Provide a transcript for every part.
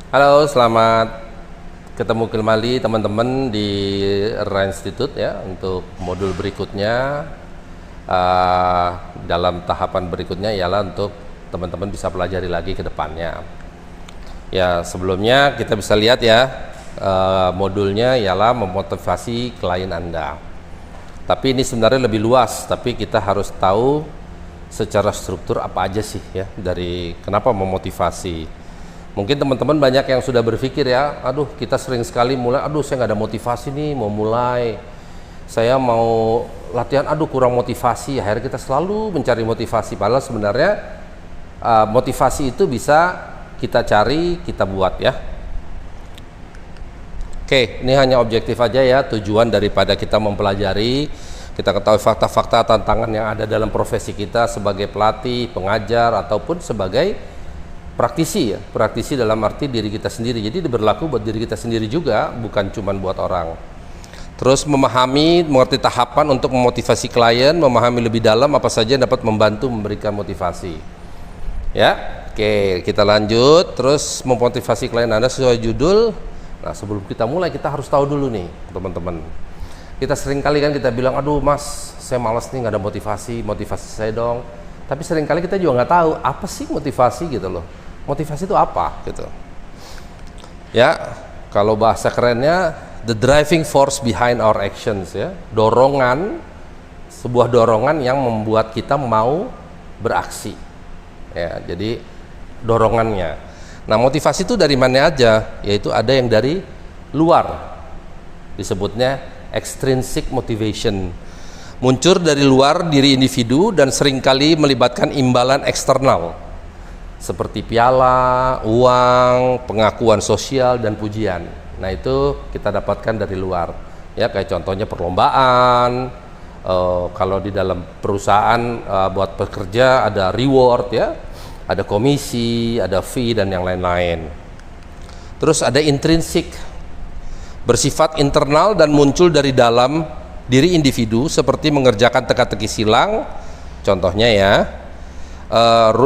Halo, selamat ketemu kembali teman-teman di RA Institute ya untuk modul berikutnya. Dalam tahapan berikutnya ialah untuk teman-teman bisa pelajari lagi ke depannya. Ya, sebelumnya kita bisa lihat ya, modulnya ialah memotivasi klien Anda. Tapi ini sebenarnya lebih luas, tapi kita harus tahu secara struktur apa aja sih ya dari kenapa memotivasi. Mungkin teman-teman banyak yang sudah berpikir ya, aduh kita sering sekali mulai, aduh saya nggak ada motivasi nih mau mulai, saya mau latihan, aduh kurang motivasi. Akhirnya kita selalu mencari motivasi, padahal sebenarnya motivasi itu bisa kita cari, kita buat ya. Oke, ini hanya objektif aja ya, tujuan daripada kita mempelajari, kita ketahui fakta-fakta tantangan yang ada dalam profesi kita sebagai pelatih, pengajar, ataupun sebagai praktisi ya, praktisi dalam arti diri kita sendiri. Jadi berlaku buat diri kita sendiri juga, bukan cuma buat orang. Terus memahami, mengerti tahapan untuk memotivasi klien, memahami lebih dalam apa saja yang dapat membantu memberikan motivasi. Ya, oke, kita lanjut. Terus memotivasi klien Anda sesuai judul. Nah, sebelum kita mulai kita harus tahu dulu nih, teman-teman. Kita sering kali kan kita bilang, aduh mas, saya malas nih, nggak ada motivasi saya dong. Tapi sering kali kita juga nggak tahu apa sih motivasi gitu loh. Motivasi itu apa gitu. Ya, kalau bahasa kerennya the driving force behind our actions ya. Dorongan, sebuah dorongan yang membuat kita mau beraksi. Ya, jadi dorongannya. Nah, motivasi itu dari mana aja? Yaitu ada yang dari luar. Disebutnya extrinsic motivation, muncul dari luar diri individu dan seringkali melibatkan imbalan eksternal seperti piala, uang, pengakuan sosial dan pujian. Nah, itu kita dapatkan dari luar ya, kayak contohnya perlombaan, kalau di dalam perusahaan buat pekerja ada reward ya, ada komisi, ada fee dan yang lain-lain. Terus ada intrinsik, bersifat internal dan muncul dari dalam diri individu seperti mengerjakan teka-teki silang, contohnya ya,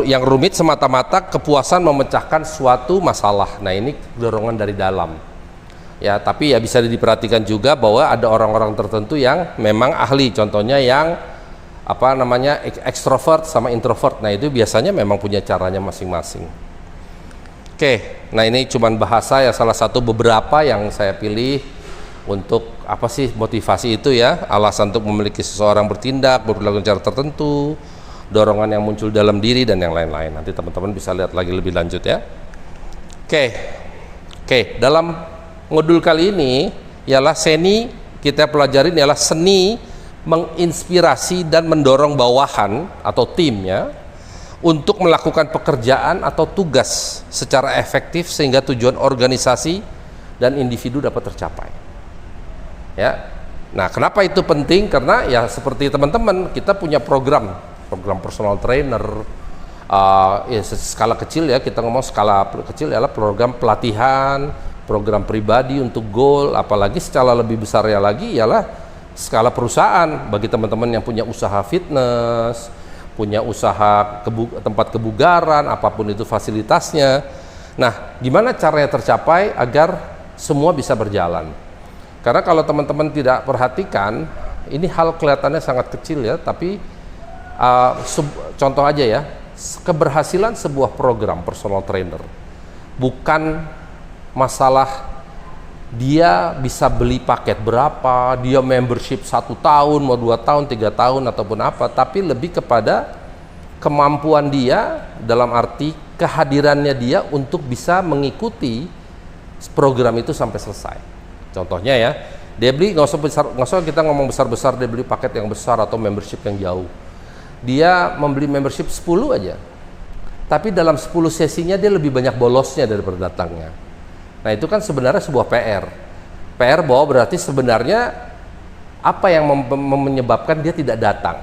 yang rumit semata-mata kepuasan memecahkan suatu masalah. Nah, ini dorongan dari dalam ya, tapi ya bisa diperhatikan juga bahwa ada orang-orang tertentu yang memang ahli, contohnya yang apa namanya ekstrovert sama introvert. Nah, itu biasanya memang punya caranya masing-masing. Oke, nah ini cuman bahasa ya, salah satu beberapa yang saya pilih untuk apa sih motivasi itu ya, alasan untuk memiliki seseorang bertindak, berperilaku cara tertentu, dorongan yang muncul dalam diri dan yang lain-lain. Nanti teman-teman bisa lihat lagi lebih lanjut ya. Oke, dalam modul kali ini ialah kita pelajarin ialah seni menginspirasi dan mendorong bawahan atau tim ya, untuk melakukan pekerjaan atau tugas secara efektif sehingga tujuan organisasi dan individu dapat tercapai. Ya. Nah, kenapa itu penting? Karena ya seperti teman-teman, kita punya program personal trainer, ya skala kecil ya, kita ngomong skala kecil adalah program pelatihan, program pribadi untuk goal, apalagi skala lebih besarnya lagi ialah skala perusahaan bagi teman-teman yang punya usaha fitness, punya usaha tempat kebugaran, apapun itu fasilitasnya. Nah, gimana caranya tercapai agar semua bisa berjalan? Karena kalau teman-teman tidak perhatikan, ini hal kelihatannya sangat kecil ya, tapi contoh aja ya, keberhasilan sebuah program personal trainer bukan masalah dia bisa beli paket berapa, dia membership 1 tahun, mau 2 tahun, 3 tahun ataupun apa, tapi lebih kepada kemampuan dia dalam arti kehadirannya dia untuk bisa mengikuti program itu sampai selesai. Contohnya ya, dia beli, nggak usah kita ngomong besar-besar, dia beli paket yang besar atau membership yang jauh. Dia membeli membership 10 aja, tapi dalam 10 sesinya dia lebih banyak bolosnya daripada datangnya. Nah, itu kan sebenarnya sebuah PR bahwa berarti sebenarnya apa yang menyebabkan dia tidak datang?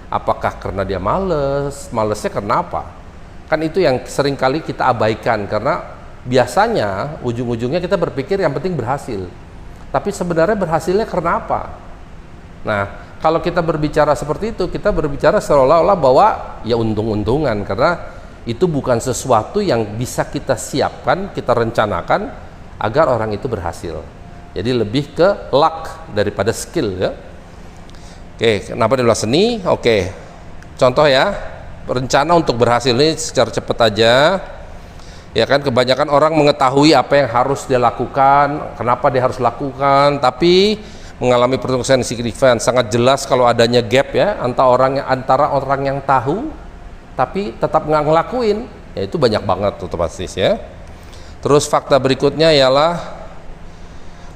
Apakah karena dia malesnya karena apa? Kan itu yang seringkali kita abaikan, karena biasanya ujung-ujungnya kita berpikir yang penting berhasil. Tapi sebenarnya berhasilnya karena apa? Nah, kalau kita berbicara seperti itu, kita berbicara seolah-olah bahwa ya untung-untungan, karena itu bukan sesuatu yang bisa kita siapkan, kita rencanakan agar orang itu berhasil. Jadi lebih ke luck daripada skill ya. Oke, kenapa di luar seni? Oke, contoh ya, rencana untuk berhasil ini secara cepat aja. Ya kan, kebanyakan orang mengetahui apa yang harus dia lakukan, kenapa dia harus lakukan, tapi mengalami pertumbuhan signifikan. Sangat jelas kalau adanya gap ya antara orang yang tahu tapi tetap nggak ngelakuin, ya itu banyak banget otomatis ya. Terus fakta berikutnya ialah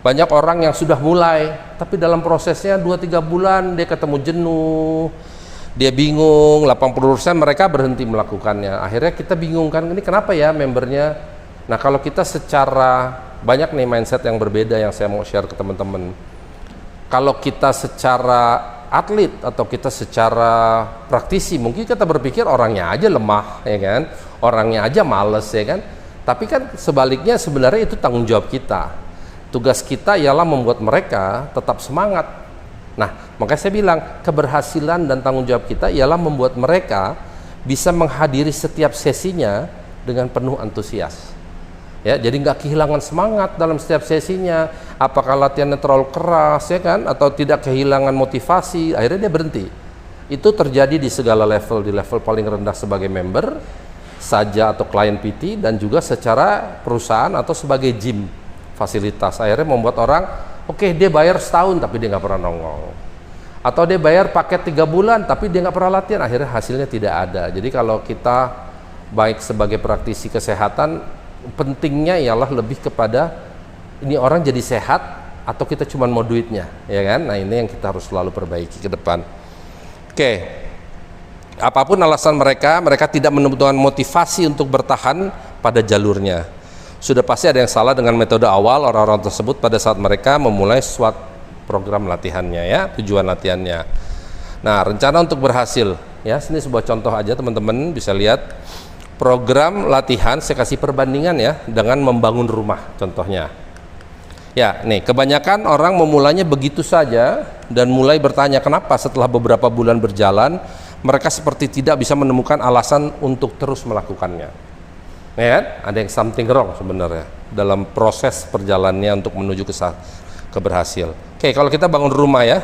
banyak orang yang sudah mulai tapi dalam prosesnya 2-3 bulan dia ketemu jenuh, dia bingung, 80% mereka berhenti melakukannya. Akhirnya kita bingung kan, ini kenapa ya membernya. Nah kalau kita secara banyak nih mindset yang berbeda yang saya mau share ke teman-teman. Kalau kita secara atlet atau kita secara praktisi mungkin kita berpikir orangnya aja lemah ya kan, orangnya aja males ya kan, tapi kan sebaliknya sebenarnya itu tanggung jawab kita. Tugas kita ialah membuat mereka tetap semangat. Nah makanya saya bilang keberhasilan dan tanggung jawab kita ialah membuat mereka bisa menghadiri setiap sesinya dengan penuh antusias ya, jadi nggak kehilangan semangat dalam setiap sesinya. Apakah latihannya terlalu keras ya kan, atau tidak kehilangan motivasi, akhirnya dia berhenti. Itu terjadi di segala level, di level paling rendah sebagai member saja atau klien PT, dan juga secara perusahaan atau sebagai gym fasilitas. Akhirnya membuat orang oke, dia bayar setahun tapi dia nggak pernah nongol, atau dia bayar paket 3 bulan tapi dia nggak pernah latihan, akhirnya hasilnya tidak ada. Jadi kalau kita baik sebagai praktisi kesehatan, pentingnya ialah lebih kepada ini orang jadi sehat atau kita cuma mau duitnya ya kan. Nah ini yang kita harus selalu perbaiki ke depan. Oke, apapun alasan mereka tidak menemukan motivasi untuk bertahan pada jalurnya. Sudah pasti ada yang salah dengan metode awal orang-orang tersebut pada saat mereka memulai suatu program latihannya ya, tujuan latihannya. Nah rencana untuk berhasil ya, sini sebuah contoh aja teman-teman bisa lihat. Program latihan saya kasih perbandingan ya dengan membangun rumah contohnya. Ya, nih kebanyakan orang memulainya begitu saja dan mulai bertanya kenapa setelah beberapa bulan berjalan mereka seperti tidak bisa menemukan alasan untuk terus melakukannya. Ya kan? Ada yang something wrong sebenarnya dalam proses perjalanannya untuk menuju ke berhasil. Oke, kalau kita bangun rumah ya,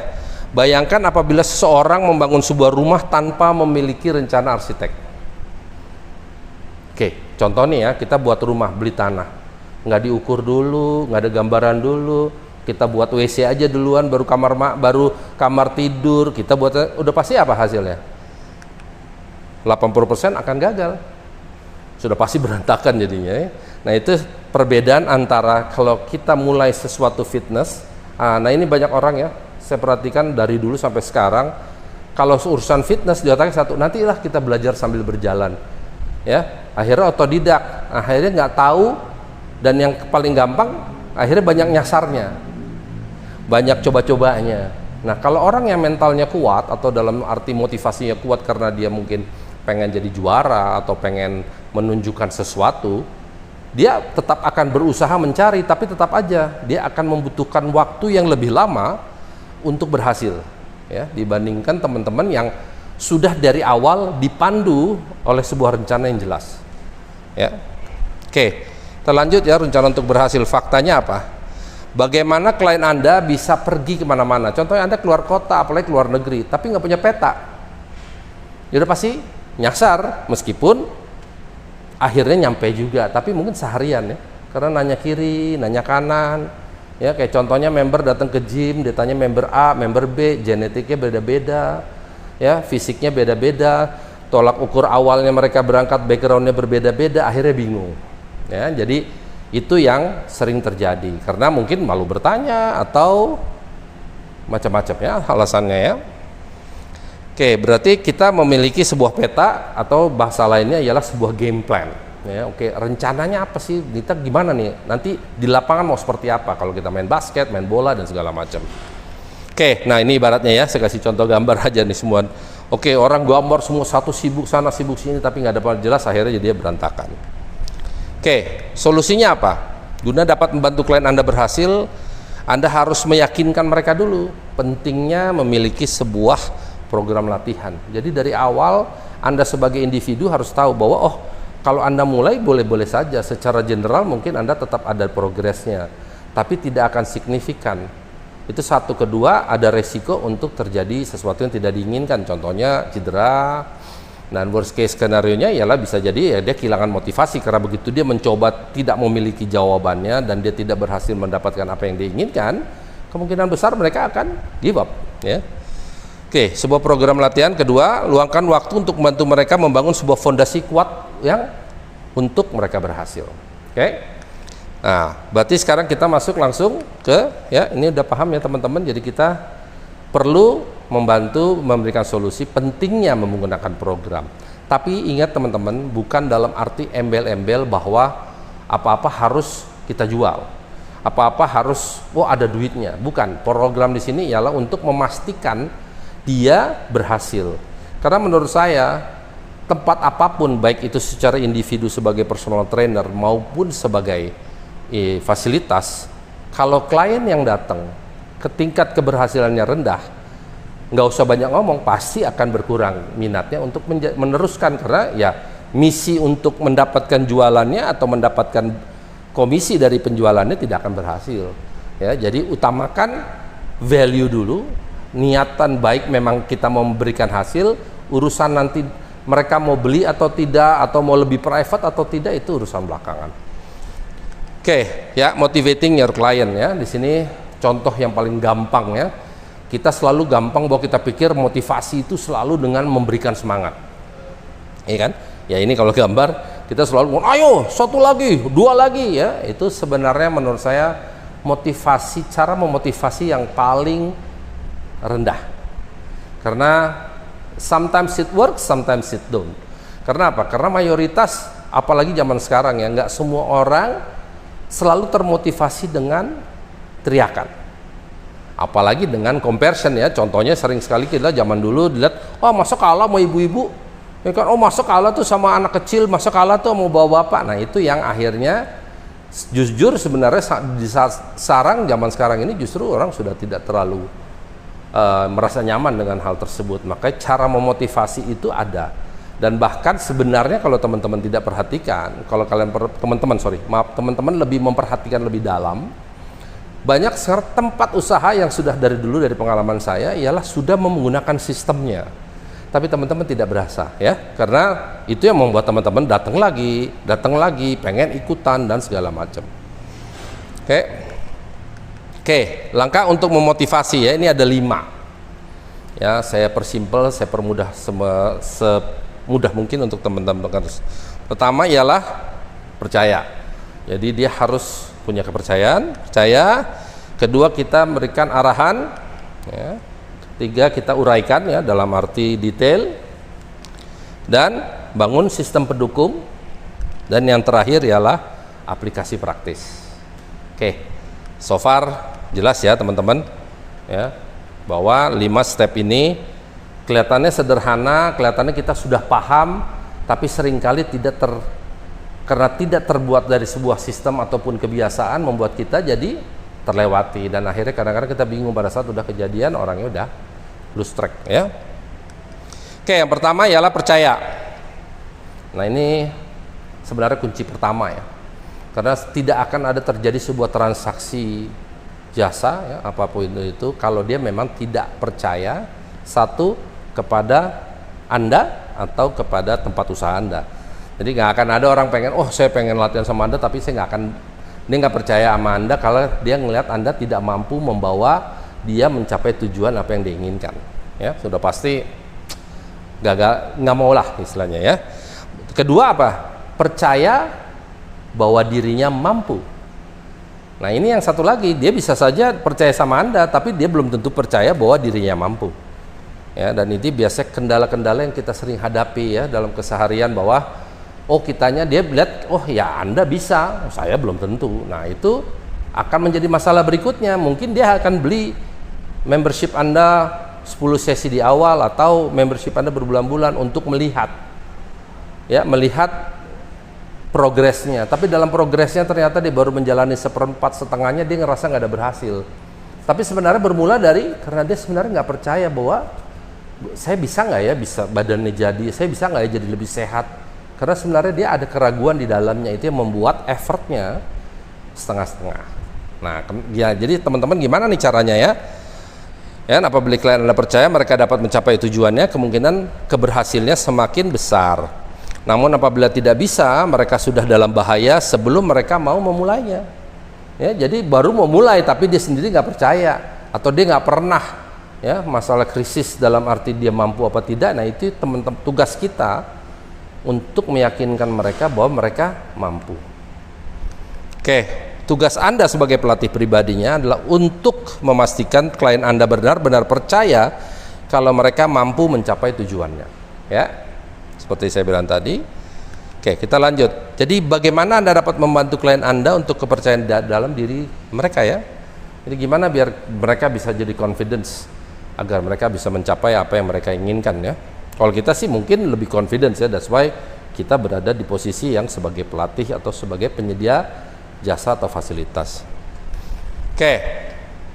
bayangkan apabila seseorang membangun sebuah rumah tanpa memiliki rencana arsitek. Oke, contoh nih ya, kita buat rumah, beli tanah, nggak diukur dulu, nggak ada gambaran dulu, kita buat WC aja duluan, baru kamar tidur, kita buat, udah pasti apa hasilnya? 80% akan gagal, sudah pasti berantakan jadinya ya. Nah itu perbedaan antara kalau kita mulai sesuatu fitness, nah ini banyak orang ya, saya perhatikan dari dulu sampai sekarang, kalau urusan fitness di otaknya satu, nantilah kita belajar sambil berjalan ya, akhirnya otodidak, akhirnya nggak tahu, dan yang paling gampang akhirnya banyak nyasarnya, banyak coba-cobanya. Nah kalau orang yang mentalnya kuat atau dalam arti motivasinya kuat karena dia mungkin pengen jadi juara atau pengen menunjukkan sesuatu, dia tetap akan berusaha mencari, tapi tetap aja dia akan membutuhkan waktu yang lebih lama untuk berhasil ya, dibandingkan teman-teman yang sudah dari awal dipandu oleh sebuah rencana yang jelas ya. Oke, kita lanjut ya, rencana untuk berhasil. Faktanya apa? Bagaimana klien Anda bisa pergi kemana-mana? Contohnya Anda keluar kota, apalagi keluar negeri, tapi nggak punya peta, ya udah pasti nyasar, meskipun akhirnya nyampe juga, tapi mungkin seharian ya, karena nanya kiri, nanya kanan ya. Kayak contohnya member datang ke gym, dia tanya member A, member B, genetiknya beda-beda ya, fisiknya beda-beda, tolak ukur awalnya mereka berangkat backgroundnya berbeda-beda, akhirnya bingung ya. Jadi itu yang sering terjadi karena mungkin malu bertanya atau macam-macam ya alasannya ya. Oke, berarti kita memiliki sebuah peta atau bahasa lainnya ialah sebuah game plan ya. Oke, rencananya apa sih kita, gimana nih nanti di lapangan mau seperti apa kalau kita main basket, main bola dan segala macam. Oke, nah ini ibaratnya ya, saya kasih contoh gambar aja nih semua. Oke, orang gambar semua satu sibuk sana sibuk sini tapi nggak dapat jelas, akhirnya jadi berantakan. Oke, solusinya apa? Guna dapat membantu klien Anda berhasil, Anda harus meyakinkan mereka dulu pentingnya memiliki sebuah program latihan. Jadi dari awal Anda sebagai individu harus tahu bahwa oh Kalau Anda mulai boleh-boleh saja, secara general mungkin Anda tetap ada progresnya, tapi tidak akan signifikan. Itu satu. Kedua, ada resiko untuk terjadi sesuatu yang tidak diinginkan, contohnya cedera. Dan worst case skenario-nya ialah bisa jadi ya dia kehilangan motivasi karena begitu dia mencoba tidak memiliki jawabannya dan dia tidak berhasil mendapatkan apa yang diinginkan, kemungkinan besar mereka akan give up, ya. Oke, sebuah program latihan. Kedua, luangkan waktu untuk membantu mereka membangun sebuah fondasi kuat yang untuk mereka berhasil. Oke. Nah, berarti sekarang kita masuk langsung ke, ya, ini udah paham ya teman-teman. Jadi kita perlu membantu memberikan solusi pentingnya menggunakan program. Tapi ingat teman-teman, bukan dalam arti embel-embel bahwa apa-apa harus kita jual. Apa-apa harus ada duitnya. Bukan. Program di sini ialah untuk memastikan dia berhasil. Karena menurut saya tempat apapun, baik itu secara individu sebagai personal trainer maupun sebagai fasilitas, kalau klien yang datang ke tingkat keberhasilannya rendah, nggak usah banyak ngomong, pasti akan berkurang minatnya untuk meneruskan, karena ya misi untuk mendapatkan jualannya atau mendapatkan komisi dari penjualannya tidak akan berhasil. Ya, jadi utamakan value dulu. Niatan baik memang kita mau memberikan hasil, urusan nanti mereka mau beli atau tidak, atau mau lebih private atau tidak, itu urusan belakangan. Oke, ya, motivating your client, ya. Di sini contoh yang paling gampang, ya. Kita selalu gampang bahwa kita pikir motivasi itu selalu dengan memberikan semangat. Iya kan? Ya, ini kalau gambar kita selalu ayo satu lagi, dua lagi, ya. Itu sebenarnya menurut saya motivasi, cara memotivasi yang paling rendah. Karena sometimes it works, sometimes it don't. Karena apa? Karena mayoritas, apalagi zaman sekarang ya, nggak semua orang selalu termotivasi dengan teriakan. Apalagi dengan comparison, ya. Contohnya sering sekali kita zaman dulu dilihat, oh masa kalah mau ibu-ibu, ya kan? Oh masa kalah tuh sama anak kecil, masa kalah tuh mau bawa bapak. Nah itu yang akhirnya jujur sebenarnya di sarang zaman sekarang ini justru orang sudah tidak terlalu merasa nyaman dengan hal tersebut. Makanya cara memotivasi itu ada, dan bahkan sebenarnya kalau teman-teman tidak perhatikan, kalau kalian teman-teman lebih memperhatikan lebih dalam, banyak tempat usaha yang sudah dari dulu, dari pengalaman saya, ialah sudah menggunakan sistemnya, tapi teman-teman tidak berasa, ya, karena itu yang membuat teman-teman datang lagi, pengen ikutan dan segala macam. Oke, langkah untuk memotivasi, ya, ini ada 5. Ya, saya persimpel, saya permudah semudah mungkin untuk teman-teman. Pertama ialah percaya. Jadi dia harus punya kepercayaan, percaya. Kedua, kita memberikan arahan, ya. Ketiga, kita uraikan, ya, dalam arti detail. Dan bangun sistem pendukung. Dan yang terakhir ialah aplikasi praktis. Oke. So far jelas ya teman-teman, ya, bahwa 5 step ini kelihatannya sederhana, kelihatannya kita sudah paham, tapi seringkali karena tidak terbuat dari sebuah sistem ataupun kebiasaan, membuat kita jadi terlewati, dan akhirnya kadang-kadang kita bingung pada saat udah kejadian, orangnya udah lose track, ya. Oke, yang pertama ialah percaya. Nah ini sebenarnya kunci pertama, ya, karena tidak akan ada terjadi sebuah transaksi jasa, ya, apapun itu kalau dia memang tidak percaya, satu, kepada Anda atau kepada tempat usaha Anda. Jadi nggak akan ada orang pengen, oh saya pengen latihan sama Anda, tapi dia nggak percaya sama Anda kalau dia ngelihat Anda tidak mampu membawa dia mencapai tujuan apa yang diinginkan, ya, sudah pasti gagal, nggak mau lah istilahnya, ya. Kedua apa? Percaya bahwa dirinya mampu. Nah ini yang satu lagi, dia bisa saja percaya sama Anda, tapi dia belum tentu percaya bahwa dirinya mampu, ya. Dan ini biasanya kendala-kendala yang kita sering hadapi, ya, dalam keseharian, bahwa kitanya dia lihat, oh ya Anda bisa, saya belum tentu. Nah itu akan menjadi masalah berikutnya. Mungkin dia akan beli membership Anda 10 sesi di awal, atau membership Anda berbulan-bulan untuk melihat, ya, melihat progresnya, tapi dalam progresnya ternyata dia baru menjalani 1/4, setengahnya dia ngerasa nggak ada berhasil. Tapi sebenarnya bermula dari karena dia sebenarnya nggak percaya bahwa saya bisa nggak ya, bisa badannya jadi, saya bisa nggak ya jadi lebih sehat, Karena sebenarnya dia ada keraguan di dalamnya, itu yang membuat effortnya setengah-setengah. Nah, ya, jadi teman-teman gimana nih caranya ya? Ya, apabila klien Anda percaya mereka dapat mencapai tujuannya, kemungkinan keberhasilnya semakin besar. Namun apabila tidak bisa, mereka sudah dalam bahaya sebelum mereka mau memulainya. Ya, jadi baru mau mulai tapi dia sendiri nggak percaya atau dia nggak pernah. Ya, masalah krisis dalam arti dia mampu apa tidak. Nah, itu teman-teman tugas kita untuk meyakinkan mereka bahwa mereka mampu. Oke, tugas Anda sebagai pelatih pribadinya adalah untuk memastikan klien Anda benar-benar percaya kalau mereka mampu mencapai tujuannya. Ya, seperti saya bilang tadi. Oke, kita lanjut. Jadi bagaimana Anda dapat membantu klien Anda untuk kepercayaan dalam diri mereka ya? Jadi gimana biar mereka bisa jadi confidence agar mereka bisa mencapai apa yang mereka inginkan ya? Kalau kita sih mungkin lebih confidence ya, that's why kita berada di posisi yang sebagai pelatih atau sebagai penyedia jasa atau fasilitas. Oke,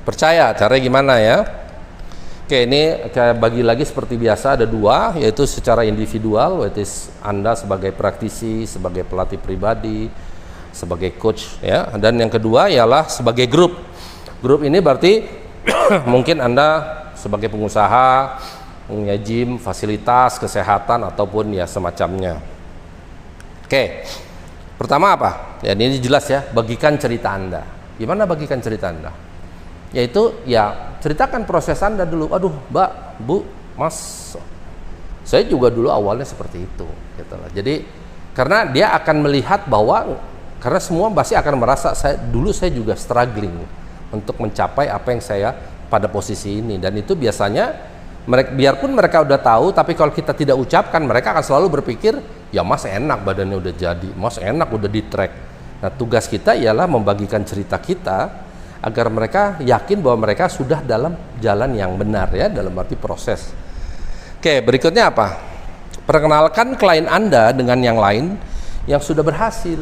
percaya, caranya gimana ya? Oke, ini saya bagi lagi seperti biasa ada dua, yaitu secara individual, yaitu Anda sebagai praktisi, sebagai pelatih pribadi, sebagai coach ya. Dan yang kedua ialah sebagai grup. Grup ini berarti mungkin Anda sebagai pengusaha, punya gym, fasilitas, kesehatan, ataupun ya semacamnya. Oke, pertama apa? Ya ini jelas ya, bagikan cerita Anda. Gimana bagikan cerita Anda? Yaitu ya ceritakan proses Anda dulu. Aduh Mbak, Bu, Mas, saya juga dulu awalnya seperti itu. Gitu lah. Jadi karena dia akan melihat bahwa, karena semua pasti akan merasa dulu saya juga struggling untuk mencapai apa yang saya pada posisi ini. Dan itu biasanya biarpun mereka udah tahu, tapi kalau kita tidak ucapkan, mereka akan selalu berpikir, ya Mas enak badannya udah jadi, Mas enak udah di track. Nah, tugas kita ialah membagikan cerita kita agar mereka yakin bahwa mereka sudah dalam jalan yang benar ya, dalam arti proses. Oke, berikutnya apa? Perkenalkan klien Anda dengan yang lain yang sudah berhasil.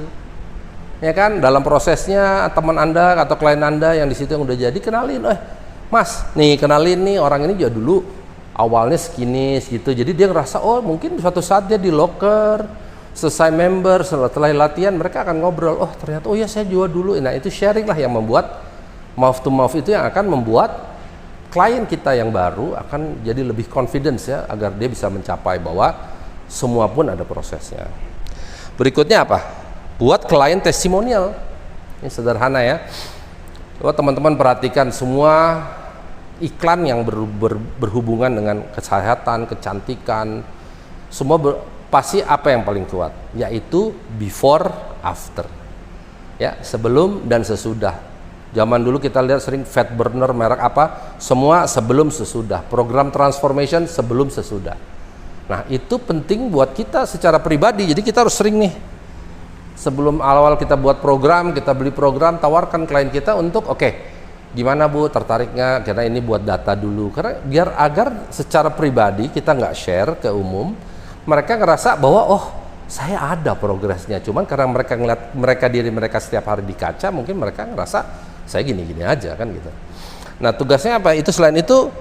Ya kan, dalam prosesnya teman Anda atau klien Anda yang di situ yang udah jadi, kenalin, Mas, nih kenalin nih orang ini juga dulu awalnya sekinis gitu, jadi dia ngerasa oh mungkin suatu saat dia di locker, selesai member, setelah latihan mereka akan ngobrol, oh ternyata oh ya saya juga dulu. Nah itu sharing lah yang membuat mouth to mouth itu yang akan membuat klien kita yang baru akan jadi lebih confidence ya, agar dia bisa mencapai bahwa semua pun ada prosesnya. Berikutnya apa? Buat klien testimonial. Ini sederhana ya. Coba teman-teman perhatikan semua iklan yang berhubungan dengan kesehatan, kecantikan, semua pasti apa yang paling kuat, yaitu before, after. Ya, sebelum dan sesudah. Zaman dulu kita lihat sering fat burner merek apa, semua sebelum sesudah. Program transformation sebelum sesudah. Nah, itu penting buat kita secara pribadi. Jadi kita harus sering nih, sebelum awal kita buat program, kita beli program, tawarkan klien kita untuk oke, gimana Bu tertariknya, karena ini buat data dulu, karena biar agar secara pribadi kita nggak share ke umum, mereka ngerasa bahwa oh saya ada progresnya, cuman karena mereka ngeliat diri mereka setiap hari di kaca, mungkin mereka ngerasa saya gini-gini aja kan gitu. Nah tugasnya apa? Itu selain itu,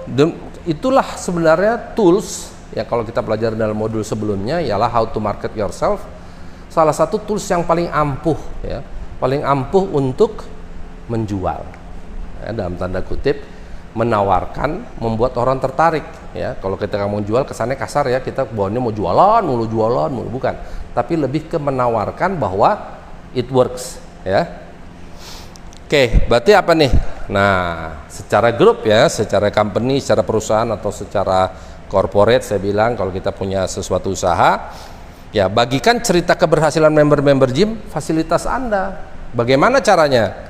itulah sebenarnya tools ya, kalau kita pelajari dalam modul sebelumnya ialah how to market yourself. Salah satu tools yang paling ampuh ya, paling ampuh untuk menjual. Ya, dalam tanda kutip menawarkan, membuat orang tertarik ya. Kalau kita mau jual kesannya kasar ya, kita bawanya mau jualan mulu, bukan, tapi lebih ke menawarkan bahwa it works ya. Oke, berarti apa nih? Nah, secara grup ya, secara company, secara perusahaan atau secara corporate, saya bilang kalau kita punya sesuatu usaha ya, bagikan cerita keberhasilan member-member gym fasilitas Anda. Bagaimana caranya?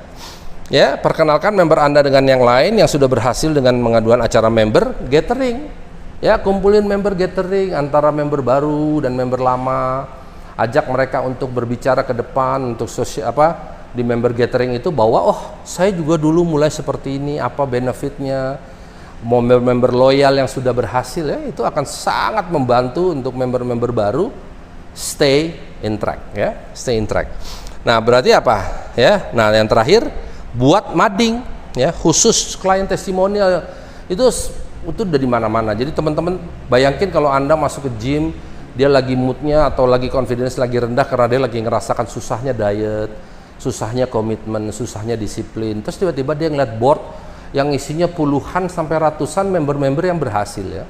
Ya, perkenalkan member Anda dengan yang lain yang sudah berhasil dengan mengaduan acara member gathering. Ya, kumpulin member gathering antara member baru dan member lama. Ajak mereka untuk berbicara ke depan untuk di member gathering itu bahwa oh, saya juga dulu mulai seperti ini, apa benefitnya. Member-member loyal yang sudah berhasil ya, itu akan sangat membantu untuk member-member baru stay in track ya, stay in track. Nah, berarti apa? Ya. Nah, yang terakhir buat mading ya, khusus klien testimonial itu udah di mana-mana. Jadi teman-teman bayangin kalau Anda masuk ke gym dia lagi moodnya atau lagi confidence lagi rendah karena dia lagi ngerasakan susahnya diet, susahnya komitmen, susahnya disiplin. Terus tiba-tiba dia ngeliat board yang isinya puluhan sampai ratusan member-member yang berhasil ya.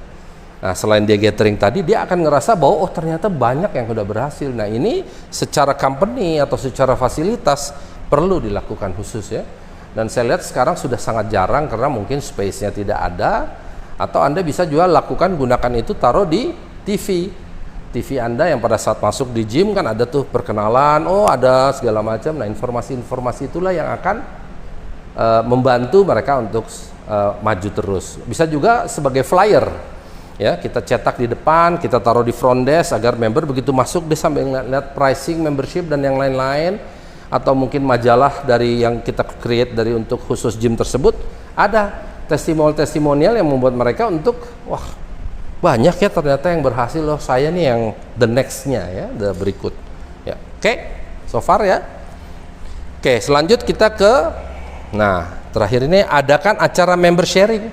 Nah, selain dia gathering tadi, dia akan ngerasa bahwa oh ternyata banyak yang sudah berhasil. Nah, ini secara company atau secara fasilitas perlu dilakukan khusus ya. Dan saya lihat sekarang sudah sangat jarang karena mungkin space-nya tidak ada, atau Anda bisa juga lakukan gunakan itu taruh di TV Anda yang pada saat masuk di gym kan ada tuh perkenalan, oh ada segala macam. Nah, informasi-informasi itulah yang akan membantu mereka untuk maju terus. Bisa juga sebagai flyer ya, kita cetak di depan, kita taruh di front desk agar member begitu masuk dia sambil lihat pricing membership dan yang lain-lain, atau mungkin majalah dari yang kita create dari untuk khusus gym tersebut, ada testimonial yang membuat mereka untuk wah banyak ya ternyata yang berhasil loh, saya nih yang the next-nya ya, the berikut ya. Oke, so far ya. Oke, selanjut kita ke terakhir ini adakan acara member sharing.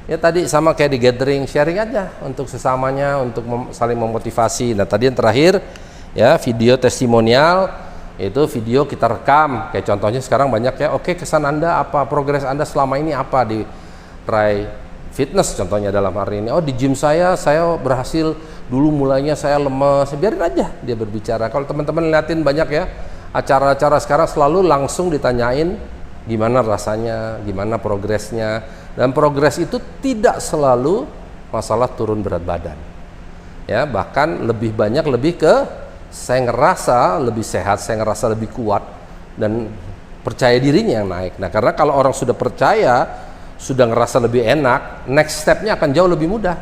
Ya tadi sama kayak di gathering, sharing aja untuk sesamanya, untuk saling memotivasi. Nah tadi yang terakhir ya, video testimonial, itu video kita rekam. Kayak contohnya sekarang banyak ya, oke kesan Anda apa, progres Anda selama ini apa di Try Fitness contohnya dalam hari ini. Oh di gym saya berhasil, dulu mulainya saya lemes, biarin aja dia berbicara. Kalau teman-teman liatin banyak ya, acara-acara sekarang selalu langsung ditanyain gimana rasanya, gimana progresnya. Dan progres itu tidak selalu masalah turun berat badan ya, bahkan lebih banyak lebih ke saya ngerasa lebih sehat, saya ngerasa lebih kuat, dan percaya dirinya yang naik. Nah karena kalau orang sudah percaya, sudah ngerasa lebih enak, next stepnya akan jauh lebih mudah